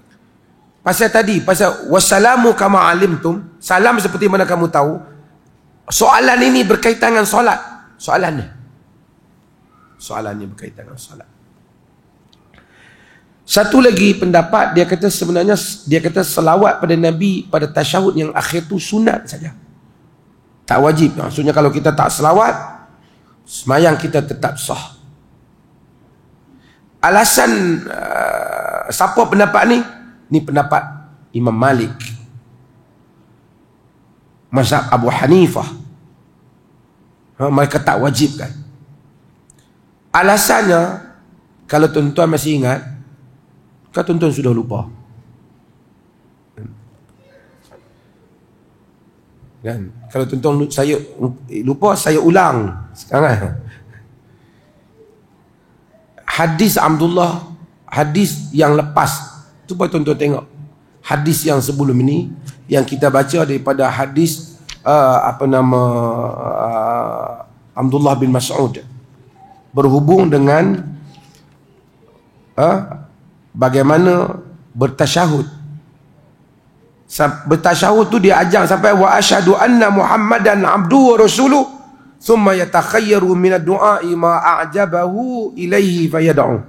pasal tadi, pasal wassalamu kama alimtum, salam seperti mana kamu tahu. Soalan ini berkaitan dengan solat. Soalannya berkaitan dengan solat. Satu lagi pendapat, dia kata sebenarnya dia kata selawat pada Nabi pada tasyahud yang akhir tu sunat saja, tak wajib. Maksudnya kalau kita tak selawat, semayang kita tetap sah. Alasan siapa pendapat ni? Ni pendapat Imam Malik, mazhab Abu Hanifah. Mereka tak wajibkan. Alasannya, kalau tuan-tuan masih ingat, kan tuan-tuan sudah lupa kan? Kalau tuan-tuan saya lupa, saya ulang sekarang. Hadis Abdullah, hadis yang lepas tu, tuan-tuan tengok hadis yang sebelum ini yang kita baca daripada hadis Abdullah bin Mas'ud berhubung dengan bagaimana bertasyahud. Bertasyahud tu dia ajang sampai wa asyhadu anna Muhammadan abduhu wa rasuluhu thumma yatakhayyaru min ad-du'a'i ma a'jabahu ilaihi fayad'u.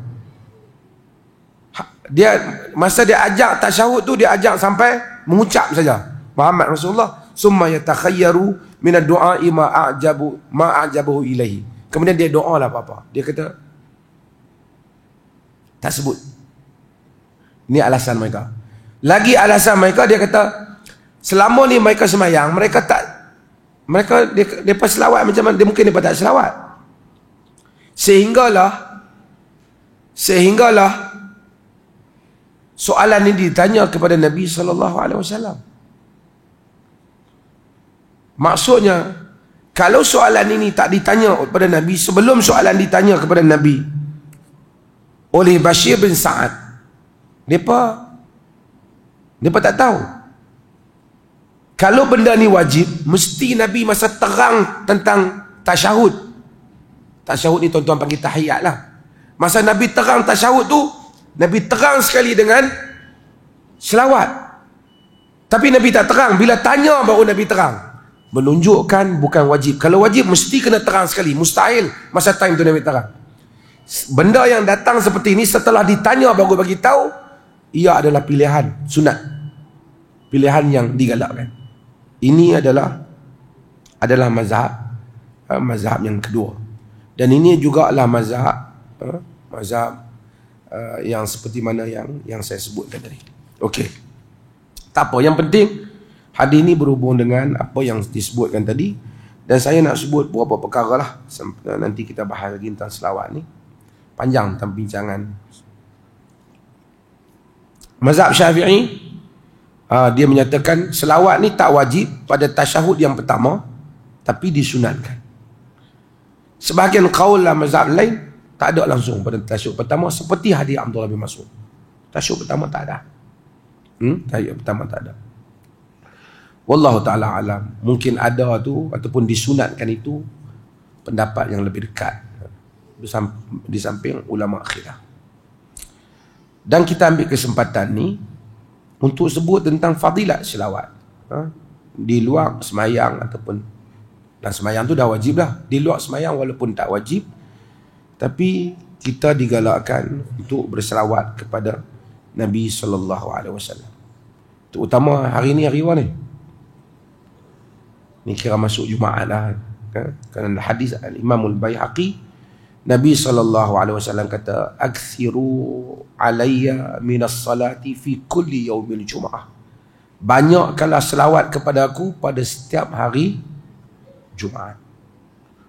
Dia masa dia ajak tasyahud tu, dia ajak sampai mengucap saja Muhammad Rasulullah, summa yatakhayyaru min ad-du'a ma a'jabahu ilaihi. Kemudian dia doa lah apa-apa. Dia kata tak sebut. Ini alasan mereka. Lagi alasan mereka, dia kata selama ni mereka semayang, mereka selawat macam mana? Dia mungkin mereka tak selawat. Sehinggalah soalan ini ditanya kepada Nabi SAW. Maksudnya, kalau soalan ini tak ditanya kepada Nabi, sebelum soalan ditanya kepada Nabi oleh Bashir bin Sa'ad, mereka tak tahu. Kalau benda ni wajib, mesti Nabi masa terang tentang tasyahud. Tasyahud ni tuan-tuan panggil tahiyat lah. Masa Nabi terang tasyahud tu, Nabi terang sekali dengan selawat. Tapi Nabi tak terang. Bila tanya baru Nabi terang. Menunjukkan bukan wajib. Kalau wajib mesti kena terang sekali. Mustahil masa time tu Nabi terang. Benda yang datang seperti ini setelah ditanya baru bagi tahu, ia adalah pilihan sunat. Pilihan yang digalakkan. Ini adalah mazhab yang kedua. Dan ini jugalah mazhab yang seperti mana yang saya sebutkan tadi. Okey. Tak apa, yang penting hadis ini berhubung dengan apa yang disebutkan tadi, dan saya nak sebut beberapa perkara lah. Nanti kita bahas lagi tentang selawat ni. Panjang tentang bincangan. Mazhab Syafi'i, dia menyatakan selawat ni tak wajib pada tasyahud yang pertama, tapi disunatkan. Sebahagian qaul lah mazhab lain tak ada langsung pada tasyahud pertama, seperti hadis Abdullah bin Mas'ud. Tasyahud pertama tak ada. Tasyahud pertama tak ada. Wallahu ta'ala alam. Mungkin ada tu ataupun disunatkan itu pendapat yang lebih dekat di samping ulama akhirah. Dan kita ambil kesempatan ni untuk sebut tentang fadilat selawat. Di luar semayang ataupun, dan semayang tu dah wajib lah. Di luar semayang walaupun tak wajib, tapi kita digalakkan untuk berselawat kepada Nabi SAW. Terutama hari ni, hari ni. Ni kira masuk Jumaat lah. Kerana hadis Imam Al-Baihaqi, Nabi SAW kata, "Akthiru alayya minas salati fi kulli yaumil Jum'ah." Banyakkanlah selawat kepada aku pada setiap hari Jumaat.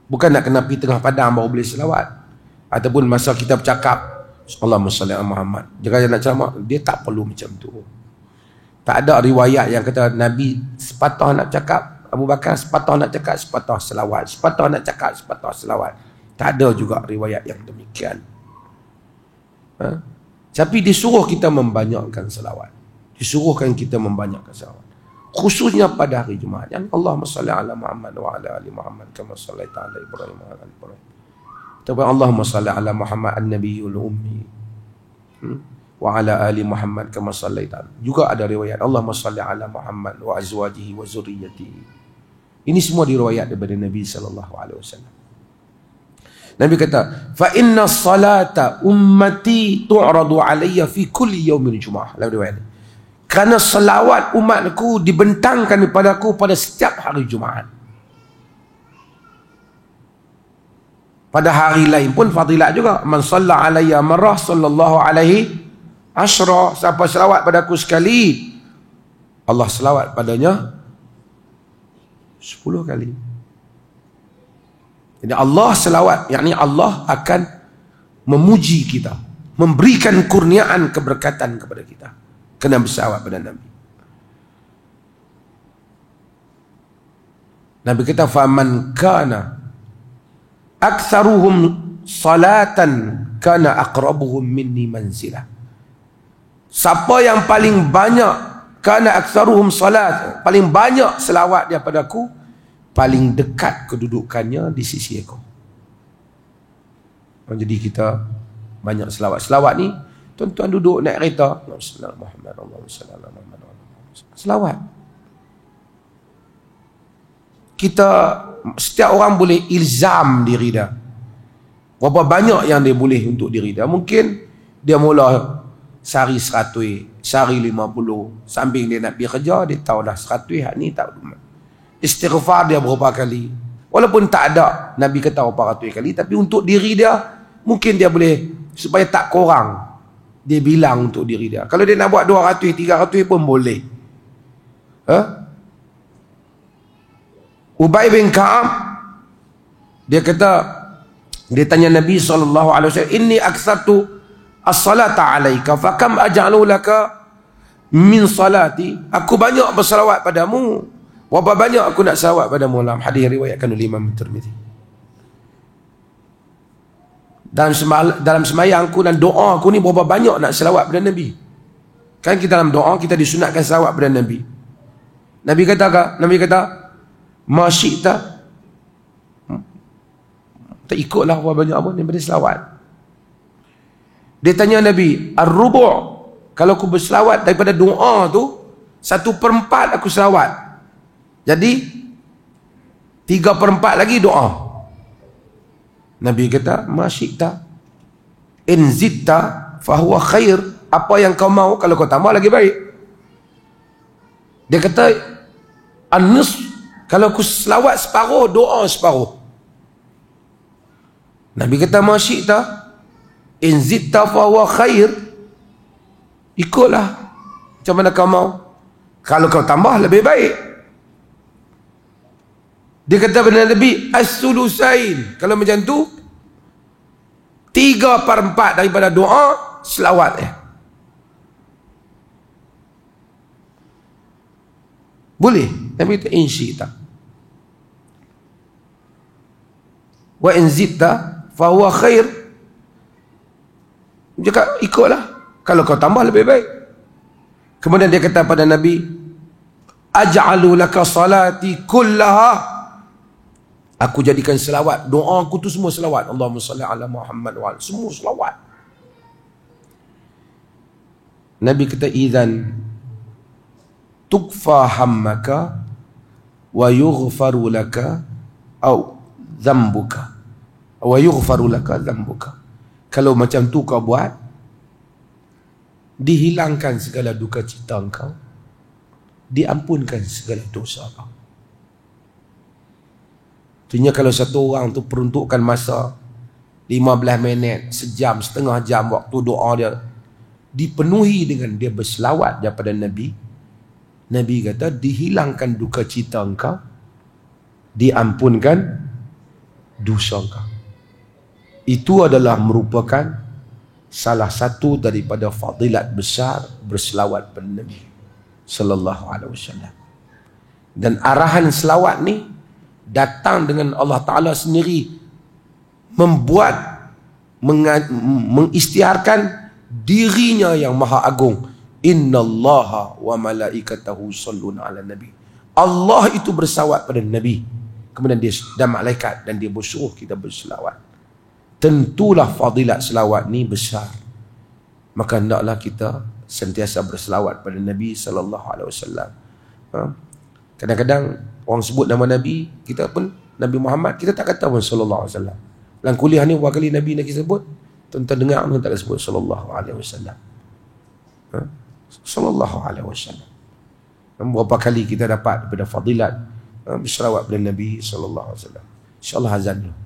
Bukan nak kena pergi tengah padang baru boleh selawat. Ataupun masa kita bercakap, Allahumma salli ala Muhammad. Jika nak ceramah, dia tak perlu macam tu. Tak ada riwayat yang kata Nabi sepatah nak cakap, Abu Bakar sepatah nak cakap, sepatah selawat. Sepatah nak cakap, sepatah selawat. Tak ada juga riwayat yang demikian. Tapi disuruh kita membanyakkan selawat. Disuruhkan kita membanyakkan selawat. Khususnya pada hari Jumaat. Yang Allahumma salli ala Muhammad wa ala ali Muhammad kama sallaita ala Ibrahim wa ala ali Ibrahim. Ataupun Allahumma salli ala Muhammad an-nabiyul ummi wa ala ali Muhammad kama sallaita. Juga ada riwayat Allahumma salli ala Muhammad wa azwajihi wa zurriyyatihi. Ini semua diriwayat daripada Nabi SAW. Nabi kata, "Fa inna salata ummati tu'radu alayya fi kulli yaumil Jum'ah." Lalu riwayat ini. Kerana selawat umatku dibentangkan kepadaku pada setiap hari Jumaat. Pada hari lain pun fadilat juga. Man shalla alayya marrah sallallahu alaihi asyra. Siapa selawat padaku sekali, Allah selawat padanya 10 kali. Jadi Allah selawat, yakni Allah akan memuji kita, memberikan kurniaan keberkatan kepada kita kena berselawat pada Nabi. Nabi kata, "Faman kana aktsaruhum salatan kana aqrabuhum minni manzilah." Siapa yang paling banyak, kana aktsaruhum salat, paling banyak selawat daripada aku, paling dekat kedudukannya di sisi aku. Jadi kita banyak selawat. Selawat ni, tuan-tuan duduk naik kereta, selawat. Kita, setiap orang boleh ilzam diri dia. Berapa banyak yang dia boleh untuk diri dia. Mungkin dia mula sehari 100, sehari 50. Samping dia nak pergi kerja, dia tahu dah 100 hak ni tak ada. Istighfar dia berapa kali. Walaupun tak ada Nabi kata berapa ratus kali, tapi untuk diri dia mungkin dia boleh, supaya tak kurang, dia bilang untuk diri dia. Kalau dia nak buat 200, 300 pun boleh. Ubay bin Ka'ab, dia kata, dia tanya Nabi SAW, inni aksartu as-salata alaika fakam aj'alu laka min salati, aku banyak bersalawat padamu, berapa banyak aku nak salawat padamu. Dalam hadis riwayatkan oleh Imam Tirmizi. Dalam semayangku dan doa aku ni berapa banyak nak selawat pada Nabi. Kan kita dalam doa kita disunatkan selawat pada Nabi. Nabi kata ma syi'ta, tak ikutlah berapa banyak apa daripada selawat. Dia tanya Nabi, ar-rubu', kalau aku berselawat daripada doa tu 1/4 aku selawat, jadi 3/4 lagi doa. Nabi kata, ma syi'ta in zitta fahuwa khair, apa yang kau mau, kalau kau tambah lagi baik. Dia kata, an-nus, kalau aku selawat separuh, doa separuh. Nabi kata, ma syi'ta in zitta fahuwa khair, ikutlah macam mana kau mau, kalau kau tambah lebih baik. Dia kata kepada Nabi, as-sulusain, kalau macam tu 3/4 daripada doa selawat boleh. Nabi kata in syi'ta wa in zitta fa huwa khair, cakap ikutlah, kalau kau tambah lebih baik. Kemudian dia kata pada Nabi, aj'alu laka salati kullaha, aku jadikan selawat, doa aku tu semua selawat, Allahumma salli ala Muhammad wa ala, semua selawat. Nabi kata, idzan tukfa hammaka wa yughfaru laka au dhanbuka wa yughfaru laka dhanbuka. Kalau macam tu kau buat, dihilangkan segala duka cita kau, diampunkan segala dosa kau. Artinya kalau satu orang tu peruntukkan masa 15 minit, sejam, setengah jam waktu doa dia dipenuhi dengan dia berselawat daripada Nabi, Nabi kata dihilangkan duka cita engkau, diampunkan dosa engkau. Itu adalah merupakan salah satu daripada fadilat besar berselawat pada Nabi sallallahu alaihi wasallam. Dan arahan selawat ni datang dengan Allah Ta'ala sendiri membuat, mengisytiharkan dirinya yang maha agung. Innallaha wa malaikatahu salluna ala nabi. Allah itu bersalawat pada Nabi, kemudian dia dan malaikat, dan dia bersuruh kita berselawat. Tentulah fadilat selawat ni besar. Maka hendaklah kita sentiasa berselawat pada Nabi sallallahu alaihi wasallam. Kadang-kadang orang sebut nama Nabi, kita pun Nabi Muhammad, kita tak kata pun sallallahu alaihi wasallam. Dalam kuliah ni berapa kali Nabi nak sebut, tuan-tuan dengar pun tak sebut sallallahu alaihi wasallam. Sallallahu alaihi wasallam. Berapa kali kita dapat daripada fadilat berselawat pada Nabi sallallahu alaihi wasallam. Insya-Allah azan dulu.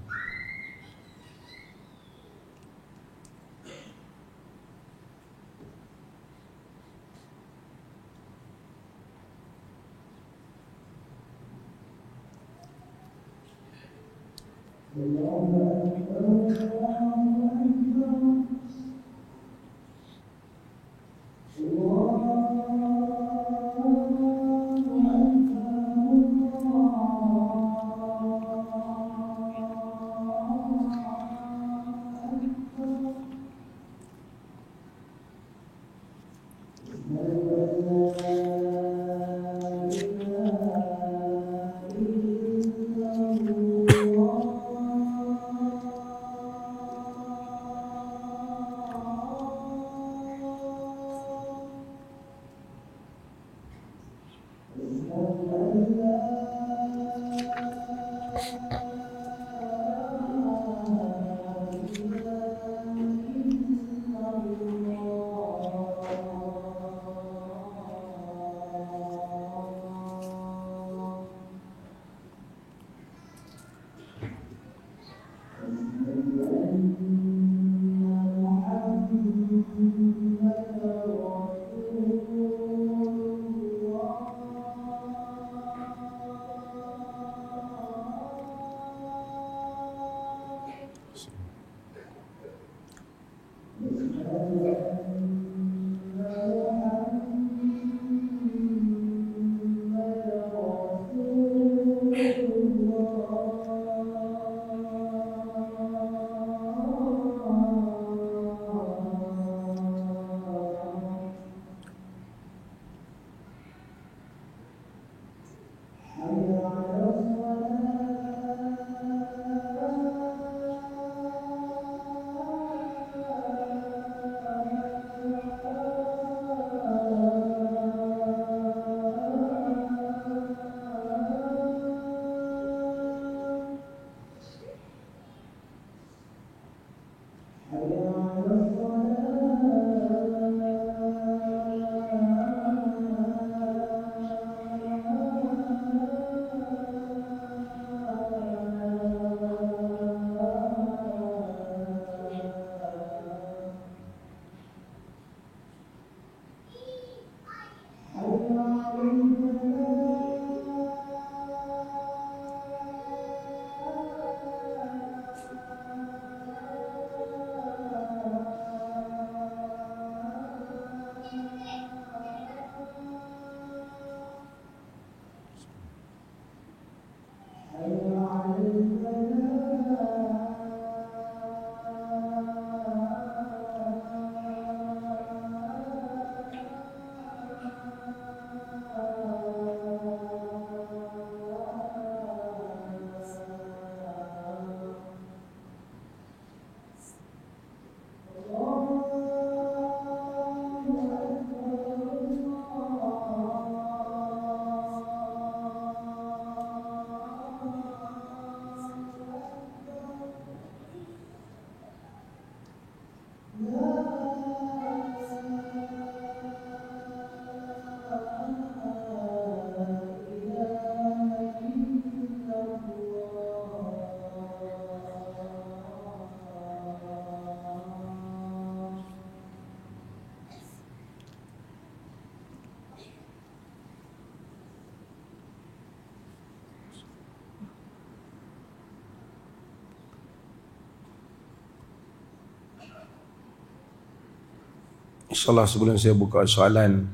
InsyaAllah sebelum saya buka soalan,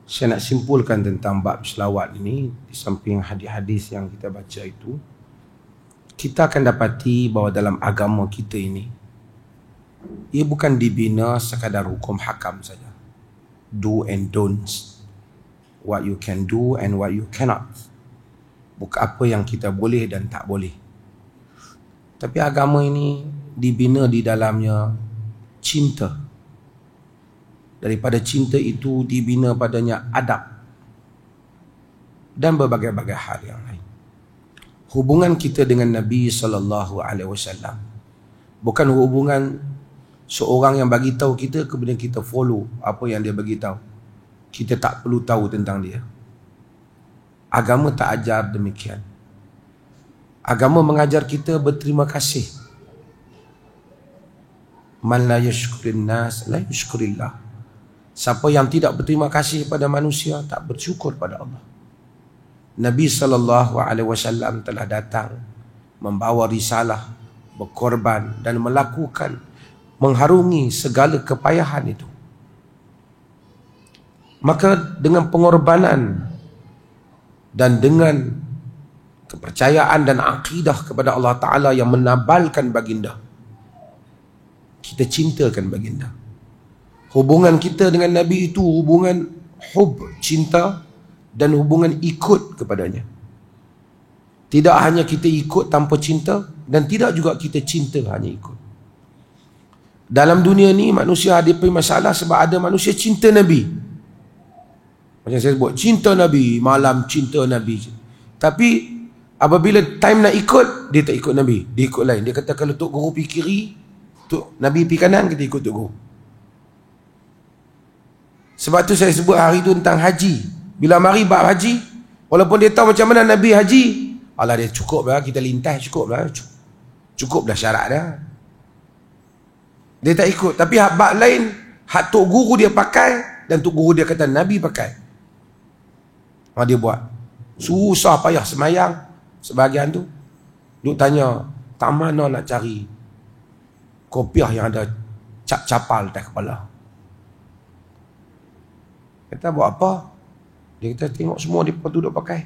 saya nak simpulkan tentang bab selawat ini. Di samping hadis-hadis yang kita baca itu, kita akan dapati bahawa dalam agama kita ini, ia bukan dibina sekadar hukum hakam saja. Do and don'ts. What you can do and what you cannot. Bukan apa yang kita boleh dan tak boleh. Tapi agama ini dibina di dalamnya cinta. Daripada cinta itu dibina padanya adab dan berbagai-bagai hal yang lain. Hubungan kita dengan Nabi SAW bukan hubungan seorang yang bagi tahu kita kemudian kita follow apa yang dia bagi tahu. Kita tak perlu tahu tentang dia. Agama tak ajar demikian. Agama mengajar kita berterima kasih. Man la yashkurin nas la yashkurillah. Siapa yang tidak berterima kasih pada manusia tak bersyukur pada Allah. Nabi SAW telah datang membawa risalah, berkorban dan melakukan, mengharungi segala kepayahan itu. Maka dengan pengorbanan dan dengan kepercayaan dan akidah kepada Allah Ta'ala yang menabalkan baginda, kita cintakan baginda. Hubungan kita dengan Nabi itu hubungan hub, cinta, dan hubungan ikut kepadanya. Tidak hanya kita ikut tanpa cinta, dan tidak juga kita cinta hanya ikut. Dalam dunia ni manusia hadapi masalah sebab ada manusia cinta Nabi. Macam saya sebut, cinta Nabi, malam cinta Nabi. Tapi apabila time nak ikut, dia tak ikut Nabi, dia ikut lain. Dia kata kalau Tok Guru pergi kiri, Nabi pergi kanan, kita ikut Tok Guru. Sebab tu saya sebut hari tu tentang haji. Bila mari bab haji, walaupun dia tahu macam mana Nabi haji, alah dia cukup lah, kita lintas cukup lah. Cukup dah syarat dah. Dia tak ikut. Tapi bab lain, hak Tok Guru dia pakai, dan Tok Guru dia kata Nabi pakai. Dia buat. Susah payah semayang. Sebahagian tu duk tanya, tak mana nak cari kopiah yang ada cap-capal atas kepala. Kata buat apa? Dia kata tengok semua dia tu duk pakai.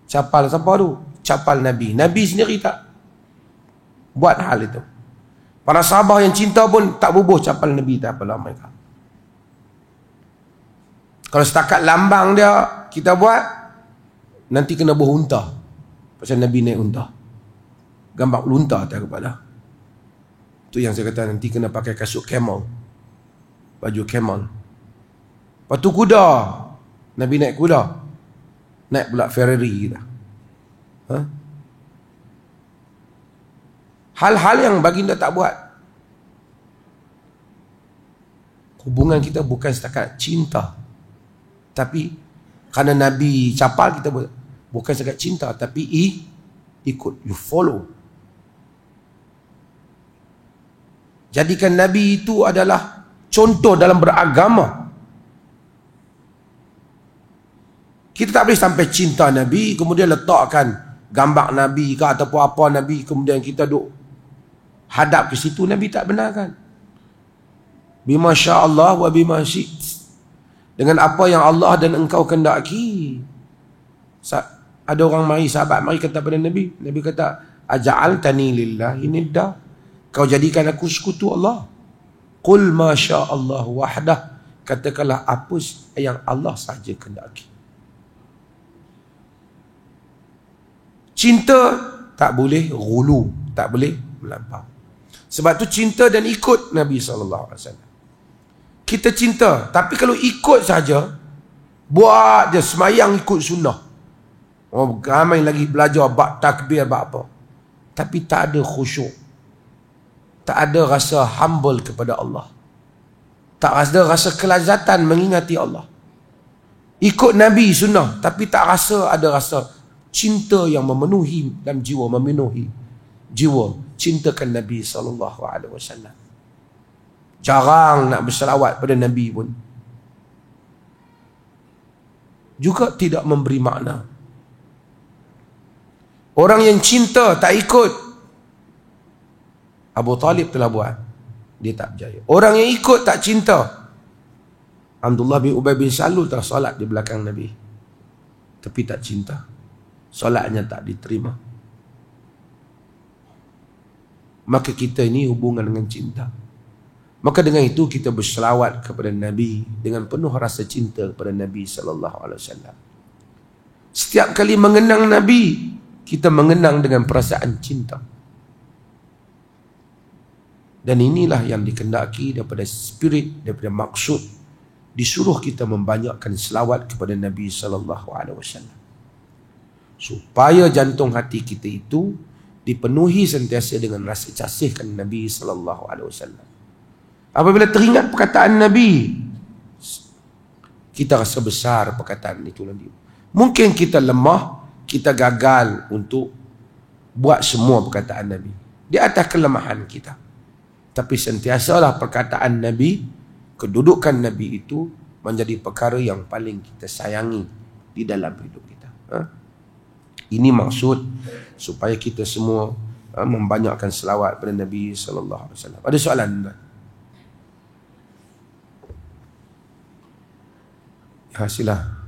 Capal siapa tu? Capal Nabi. Nabi sendiri tak buat hal itu. Para sahabat yang cinta pun tak bubuh capal Nabi, tak apalah mereka. Kalau setakat lambang dia kita buat, nanti kena buah unta. Pasal Nabi naik unta. Gambar unta atas kepala. Tu yang saya kata nanti kena pakai kasut camel. Baju camel. Lepas tu kuda. Nabi naik kuda. Naik pula Ferrari kita. Hal-hal yang baginda tak buat. Hubungan kita bukan setakat cinta. Tapi kerana Nabi capal kita bukan setakat cinta. Tapi ikut. You follow. Jadikan Nabi itu adalah contoh dalam beragama. Kita tak boleh sampai cinta Nabi, kemudian letakkan gambar Nabi ke ataupun apa Nabi, kemudian kita duk hadap ke situ. Nabi tak benarkan. Bima sya'allah wa bima syi't. Dengan apa yang Allah dan engkau kendaki. Ada orang mari, sahabat mari kata pada Nabi. Nabi kata, aja'altani lillahi nidda. Kau jadikan aku sekutu Allah. Qul ma sya'allah wahdah. Katakanlah apa yang Allah sahaja kendaki. Cinta tak boleh ghulu, tak boleh melampau. Sebab tu cinta dan ikut Nabi SAW. Kita cinta, tapi kalau ikut saja, buat je semayang ikut sunnah. Ramai lagi belajar bab takbir, bab apa. Tapi tak ada khusyuk. Tak ada rasa humble kepada Allah. Tak ada rasa kelazatan mengingati Allah. Ikut Nabi sunnah, tapi tak rasa ada rasa cinta yang memenuhi dalam jiwa, memenuhi jiwa, cintakan Nabi SAW. Jarang nak berselawat pada Nabi pun. Juga tidak memberi makna. Orang yang cinta tak ikut. Abu Talib telah buat. dia tak berjaya. Orang yang ikut tak cinta. Abdullah bin Ubay bin Salul telah solat di belakang Nabi, tapi tak cinta, solatnya tak diterima. Maka kita ini hubungan dengan cinta. Maka dengan itu kita berselawat kepada Nabi dengan penuh rasa cinta kepada Nabi SAW. Setiap kali mengenang Nabi, kita mengenang dengan perasaan cinta. Dan inilah yang dikendaki daripada spirit, daripada maksud, disuruh kita membanyakkan selawat kepada Nabi SAW, supaya jantung hati kita itu dipenuhi sentiasa dengan rasa kasihkan Nabi SAW. Apabila teringat perkataan Nabi, kita rasa besar perkataan itu nanti. Mungkin kita lemah, kita gagal untuk buat semua perkataan Nabi di atas kelemahan kita. Tapi sentiasalah perkataan Nabi, kedudukan Nabi itu menjadi perkara yang paling kita sayangi di dalam hidup kita. Ini maksud supaya kita semua membanyakkan selawat pada Nabi SAW. Ada soalan tak? Ya, sila.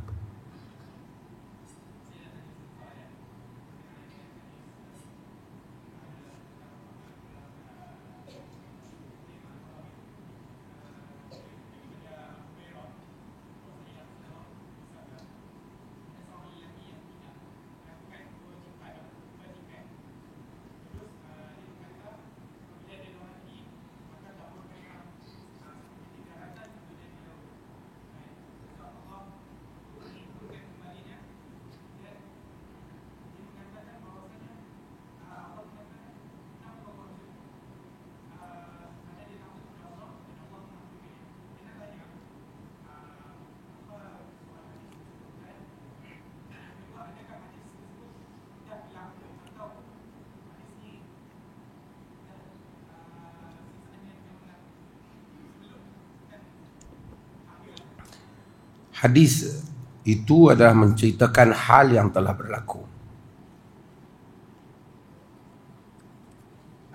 Hadis itu adalah menceritakan hal yang telah berlaku.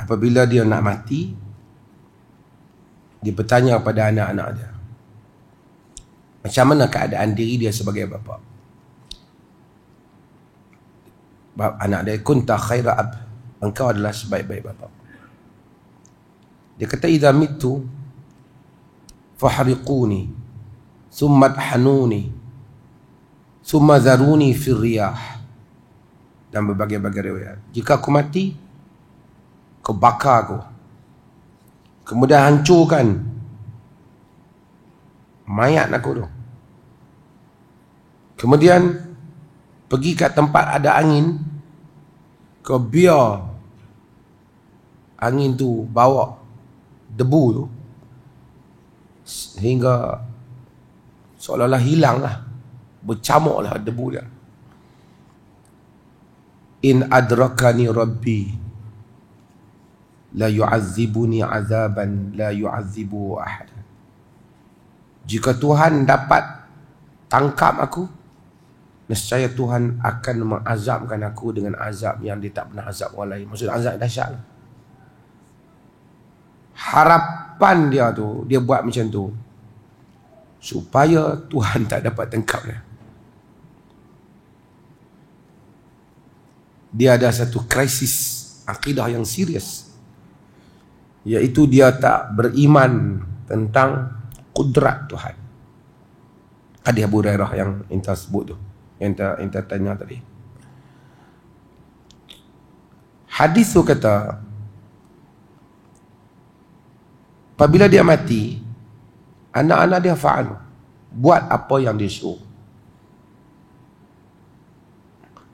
Apabila dia nak mati, dia bertanya kepada anak-anak dia, macam mana keadaan diri dia sebagai bapa. Anak dia, kunta khaira ab, engkau adalah sebaik-baik bapa. Dia kata, idza mittu fahriquni thumma hanuni thumma zaruni fil riyah. Dan berbagai-bagai riwayat, jika aku mati, kau bakar aku, kemudian hancurkan mayat aku tu, kemudian pergi kat tempat ada angin, kau biar angin tu bawa debu tu sehingga seolah-olah hilanglah, bercamuklah debu dia. In adrakani rabbi la yu'azzibuni azaban la yu'azzibu ahad. Jika Tuhan dapat tangkap aku, nescaya Tuhan akan mengazabkan aku dengan azab yang dia tak pernah azab orang lain. Maksud azab dahsyat. Harapan dia tu, dia buat macam tu supaya Tuhan tak dapat tangkap dia. Dia ada satu krisis akidah yang serius, iaitu dia tak beriman tentang kudrat Tuhan. Hadis Abu Hurairah yang enta sebut tu, yang enta tanya tadi. Hadis tu kata, apabila dia mati, anak-anak dia fa'al, buat apa yang dia suruh.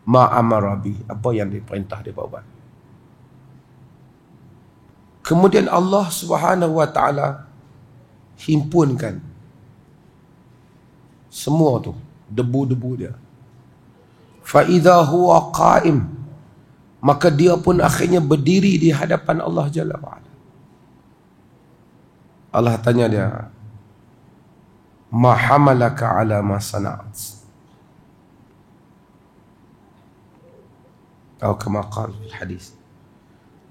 Ma'amarabi, apa yang diperintah dia buat. Kemudian Allah Subhanahu wa ta'ala himpunkan semua tu, debu-debu dia. Fa'idha huwa qa'im, maka dia pun akhirnya berdiri di hadapan Allah Jalla wa'ala. Allah tanya dia, ma hamalaka ala ma sana'at, atau kama qala fil hadis,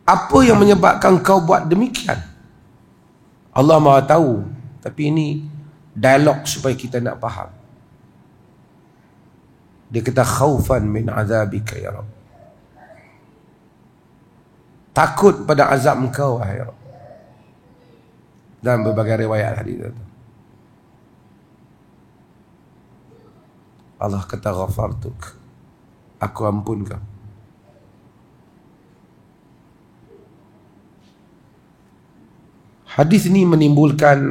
apa yang menyebabkan kau buat demikian? Allah Maha tahu, tapi ini dialog supaya kita nak faham. Dia kata khaufan min azabika ya Rabb. Takut pada azab engkau wahai Rabb. Dan berbagai riwayat hadis itu. Allah kata ghafartuk. Aku ampun kau. Hadis ini menimbulkan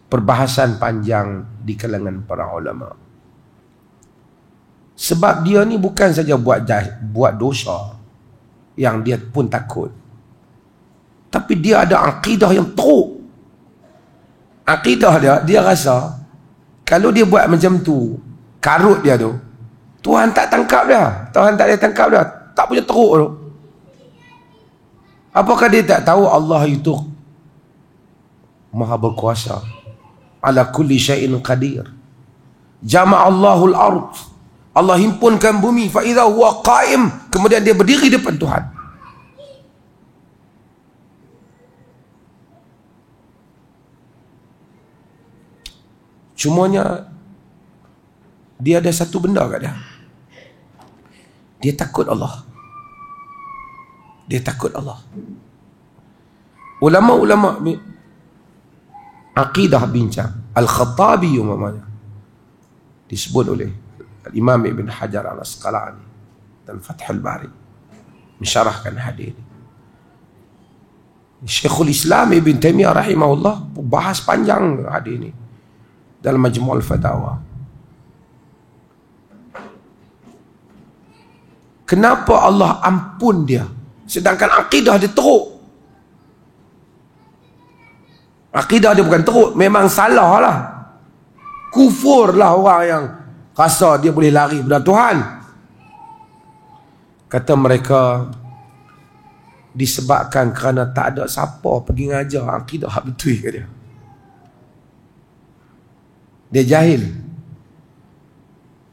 perbahasan panjang di kalangan para ulama. Sebab dia ni bukan saja buat dosa yang dia pun takut, tapi dia ada akidah yang teruk. Akidah dia rasa kalau dia buat macam tu, karut dia tu, Tuhan tak tangkap dia, Tuhan tak boleh tangkap dia, tak punya teruk tu. Apakah dia tak tahu Allah itu Maha berkuasa, ala kulli syai'in qadir. Jama'allahul ard, Allah himpunkan bumi, fa idza huwa qaim, kemudian dia berdiri depan Tuhan. Cumanya dia ada satu benda kat dia. Dia takut Allah. Dia takut Allah. Ulama-ulama aqidah bincang. Al-Khattabi umpamanya disebut oleh Imam Ibn Hajar Al-Asqalani dan Fathul Bari mensyarahkan hadis ini. Syekhul Islam Ibn Taimiyah rahimahullah bahas panjang hadis ini dalam Majmu' al-Fatawa. Kenapa Allah ampun dia sedangkan akidah dia teruk? Akidah dia bukan teruk, memang salah lah. Kufur lah orang yang rasa dia boleh lari pada Tuhan. Kata mereka, disebabkan kerana tak ada siapa pergi ngajar akidah hak betul ke dia. Dia jahil.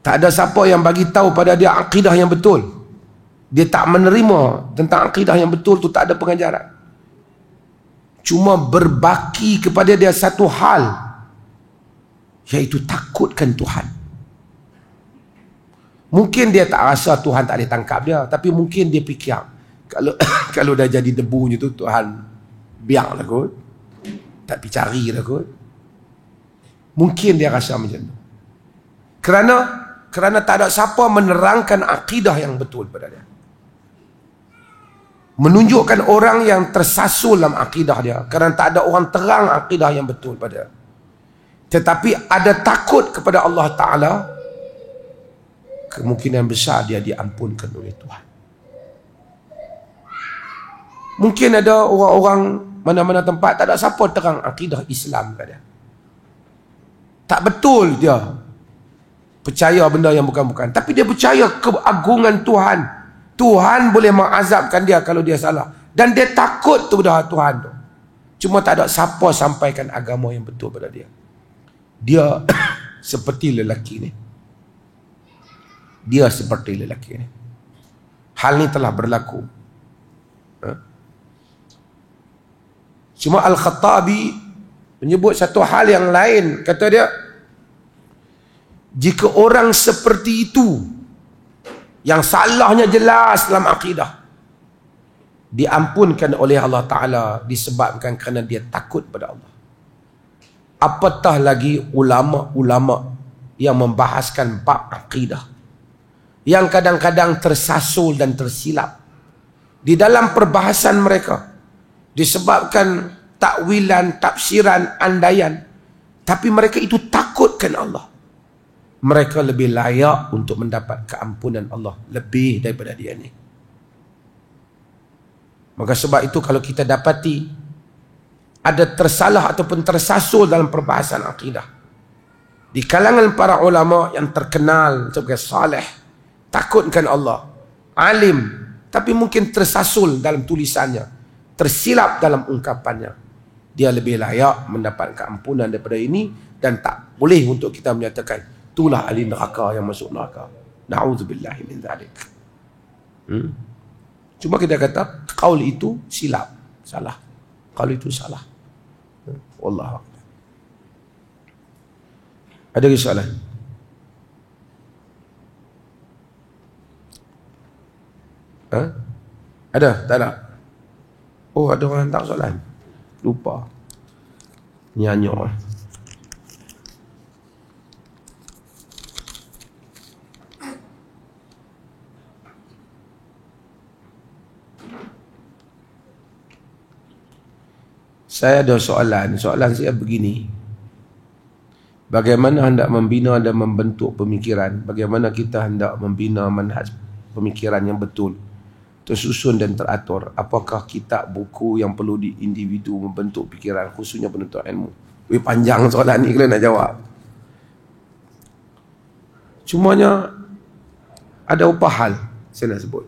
Tak ada siapa yang bagi tahu pada dia akidah yang betul. Dia tak menerima tentang akidah yang betul tu, tak ada pengajaran. Cuma berbaki kepada dia satu hal, iaitu takutkan Tuhan. Mungkin dia tak rasa Tuhan tak boleh tangkap dia, tapi mungkin dia fikir kalau dah jadi debunya tu, Tuhan biarlah kot, tak pergi cari lah kot. Mungkin dia rasa macam tu. Kerana tak ada siapa menerangkan akidah yang betul pada dia, menunjukkan orang yang tersasul dalam akidah dia, kerana tak ada orang terang akidah yang betul pada dia. Tetapi ada takut kepada Allah Ta'ala, kemungkinan besar dia diampunkan oleh Tuhan. Mungkin ada orang-orang mana-mana tempat tak ada siapa terang akidah Islam pada dia. Tak betul dia percaya benda yang bukan-bukan, tapi dia percaya keagungan Tuhan. Tuhan boleh mengazabkan dia kalau dia salah, dan dia takut kepada Tuhan tu. Cuma tak ada siapa sampaikan agama yang betul pada dia. Dia seperti lelaki ni. Dia seperti lelaki ni. Hal ni telah berlaku. Cuma Al-Khattabi menyebut satu hal yang lain. Kata dia, jika orang seperti itu, yang salahnya jelas dalam akidah, diampunkan oleh Allah Ta'ala disebabkan kerana dia takut pada Allah. Apatah lagi ulama-ulama yang membahaskan bab akidah, yang kadang-kadang tersasul dan tersilap di dalam perbahasan mereka disebabkan takwilan, tafsiran, andaian, tapi mereka itu takutkan Allah. Mereka lebih layak untuk mendapat keampunan Allah lebih daripada dia ni. Maka sebab itu kalau kita dapati ada tersalah ataupun tersasul dalam perbahasan akidah di kalangan para ulama yang terkenal sebagai saleh, takutkan Allah, alim, tapi mungkin tersasul dalam tulisannya, tersilap dalam ungkapannya, dia lebih layak mendapat keampunan daripada ini, dan tak boleh untuk kita menyatakan itulah ahli neraka yang masuk neraka. Na'udzubillahi min zalik. Cuma kita kata kaul itu silap, salah. Kaul itu salah. Wallahu a'lam. Ada lagi soalan? Ha? Ada? Tak ada? Oh, ada orang hantar soalan. Lupa. Nyanyo. Saya ada soalan. Soalan saya begini. Bagaimana hendak membina dan membentuk pemikiran? Bagaimana kita hendak membina manhaj pemikiran yang betul, tersusun dan teratur? Apakah kitab buku yang perlu di individu membentuk fikiran, khususnya penuntut ilmu? Panjang soalan ni kalau nak jawab. Cumanya ada beberapa hal saya nak sebut.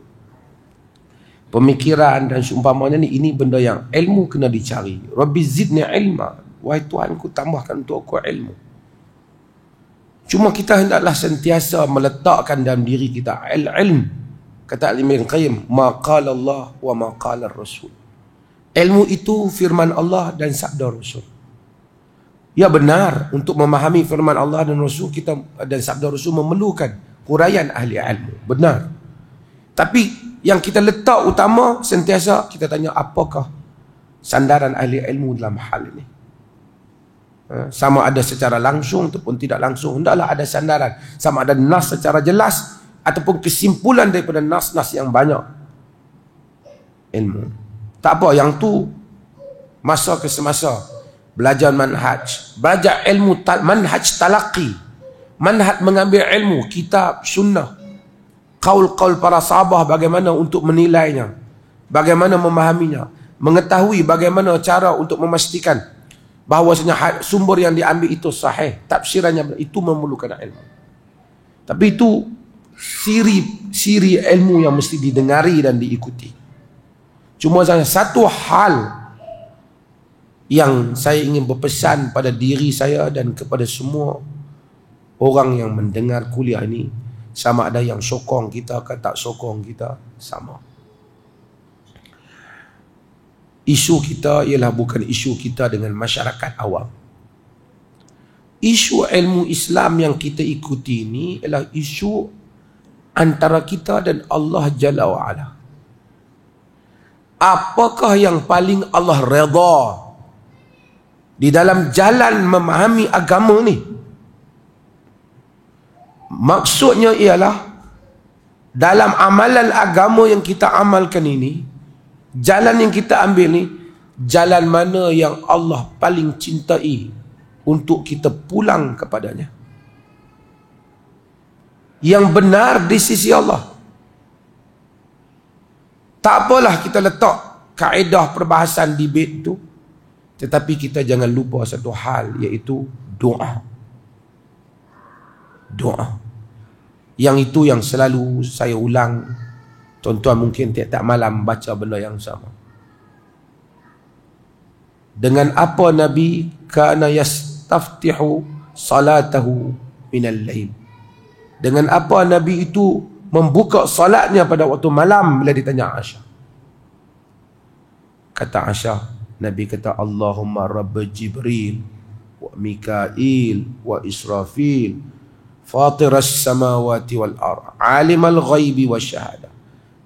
Pemikiran dan seumpamanya ni, ini benda yang ilmu kena dicari. Rabbi zidni ilma. Wahai Tuhanku, tambahkan untuk aku ilmu. Cuma kita hendaklah sentiasa meletakkan dalam diri kita ilm. Kata Ibn Qayyim, ma qala Allah wa ma qala Rasul. Ilmu itu firman Allah dan sabda Rasul. Ya benar, untuk memahami firman Allah dan Rasul kita dan sabda Rasul memerlukan huraian ahli ilmu. Benar. Tapi yang kita letak utama sentiasa kita tanya, apakah sandaran ahli ilmu dalam hal ini? Sama ada secara langsung ataupun tidak langsung, hendaklah ada sandaran. Sama ada nas secara jelas ataupun kesimpulan daripada nas-nas yang banyak ilmu. Tak apa, yang tu masa ke semasa belajar manhaj, belajar ilmu manhaj talaqi, manhaj mengambil ilmu, kitab, sunnah, qaul-qaul para sahabah, bagaimana untuk menilainya, bagaimana memahaminya, mengetahui bagaimana cara untuk memastikan bahawasanya sumber yang diambil itu sahih, tafsirannya itu memerlukan ilmu. Tapi itu siri ilmu yang mesti didengari dan diikuti. Cuma satu hal yang saya ingin berpesan pada diri saya dan kepada semua orang yang mendengar kuliah ini, sama ada yang sokong kita atau tak sokong kita, sama. Isu kita ialah bukan isu kita dengan masyarakat awam. Isu ilmu Islam yang kita ikuti ini ialah isu antara kita dan Allah Jalla wa'ala. Apakah yang paling Allah redha di dalam jalan memahami agama ni? Maksudnya ialah dalam amalan agama yang kita amalkan ini, jalan yang kita ambil ni, jalan mana yang Allah paling cintai untuk kita pulang kepadanya, yang benar di sisi Allah. Tak apalah kita letak kaedah perbahasan debate tu, tetapi kita jangan lupa satu hal, iaitu doa. Doa. Yang itu yang selalu saya ulang. Tuan-tuan mungkin tiap-tiap malam baca benda yang sama. Dengan apa Nabi kana yastaftihu salatahu minal lail? Dengan apa Nabi itu membuka salatnya pada waktu malam bila ditanya Aisyah? Kata Aisyah, Nabi kata, Allahumma rabb Jibril wa Mikail wa Israfil fatiras samawati wal ard alimal ghaibi wa syahada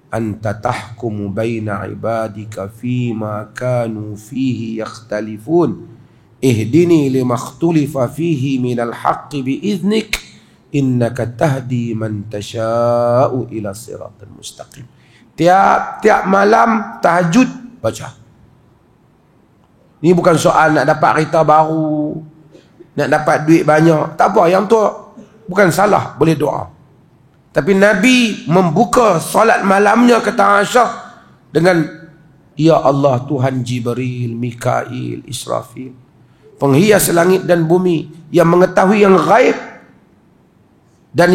anta tahkumu baina ibadika fima kanu fihi yakhtalifun ihdini lima ikhtulifa fihi minal haqqi biiznik innaka tahdi man tasha'u ila siratal mustaqim. Tiap malam tahajud baca. Ini bukan soal nak dapat kereta baru, nak dapat duit banyak, tak apa, yang tu bukan salah, boleh doa. Tapi Nabi membuka solat malamnya, kata Aisyah, dengan Ya Allah Tuhan Jibril, Mikail, Israfil, penghias langit dan bumi, yang mengetahui yang gaib dan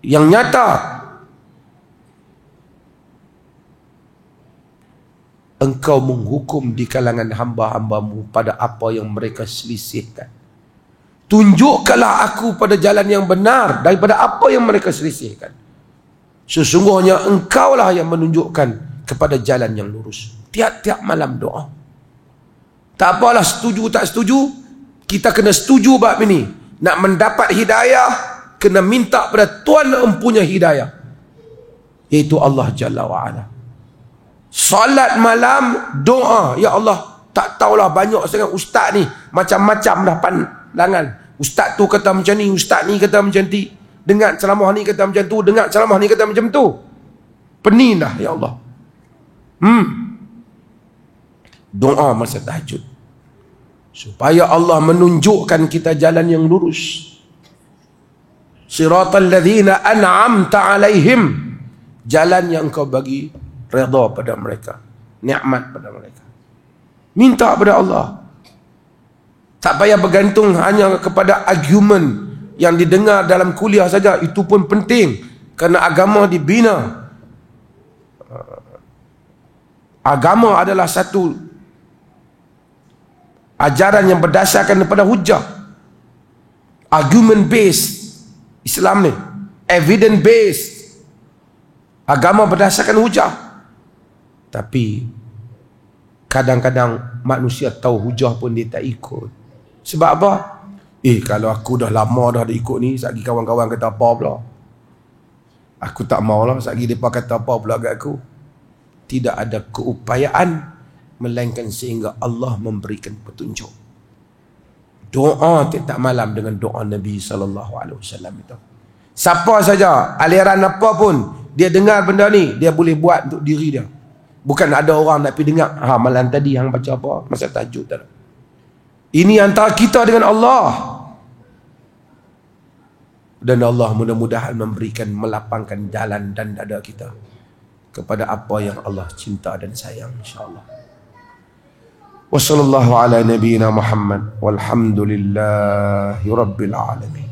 yang nyata. Engkau menghukum di kalangan hamba-hambamu pada apa yang mereka selisihkan. Tunjukkanlah aku pada jalan yang benar daripada apa yang mereka selisihkan. Sesungguhnya engkaulah yang menunjukkan kepada jalan yang lurus. Tiap-tiap malam doa. Tak apalah setuju tak setuju, kita kena setuju bab ini. Nak mendapat hidayah, kena minta pada Tuhan yang punya hidayah, iaitu Allah Jalla wa'ala. Salat malam, doa. Ya Allah, tak tahulah banyak sangat ustaz ni, macam-macam dah pandangan. Ustaz tu kata macam ni, ustaz ni kata macam ni, dengar ceramah ni kata macam tu, dengar ceramah ni kata macam tu. Pening dah, ya Allah. Doa masa tahajud, supaya Allah menunjukkan kita jalan yang lurus. Siratal ladzina an'amta alaihim, jalan yang kau bagi redha pada mereka, nikmat pada mereka. Minta pada Allah. Tak payah bergantung hanya kepada argumen yang didengar dalam kuliah saja. Itu pun penting, kerana agama dibina. Agama adalah satu ajaran yang berdasarkan daripada hujah. Argument based Islam ni, evidence based. Agama berdasarkan hujah. Tapi kadang-kadang manusia tahu hujah pun dia tak ikut. Sebab apa? Kalau aku dah lama dah ikut ni, satgi kawan-kawan kata apa pula, aku tak maulah satgi mereka kata apa pula kat aku. Tidak ada keupayaan, melainkan sehingga Allah memberikan petunjuk. Doa tiap malam dengan doa Nabi SAW itu. Siapa saja, aliran apa pun, dia dengar benda ni, dia boleh buat untuk diri dia. Bukan ada orang nak pergi dengar, malam tadi hang baca apa masa tahajud tadi. Ini antara kita dengan Allah. Dan Allah mudah-mudahan memberikan, melapangkan jalan dan dada kita kepada apa yang Allah cinta dan sayang, insya-Allah. Wa sallallahu ala nabiyyina Muhammad walhamdulillahi rabbil alamin.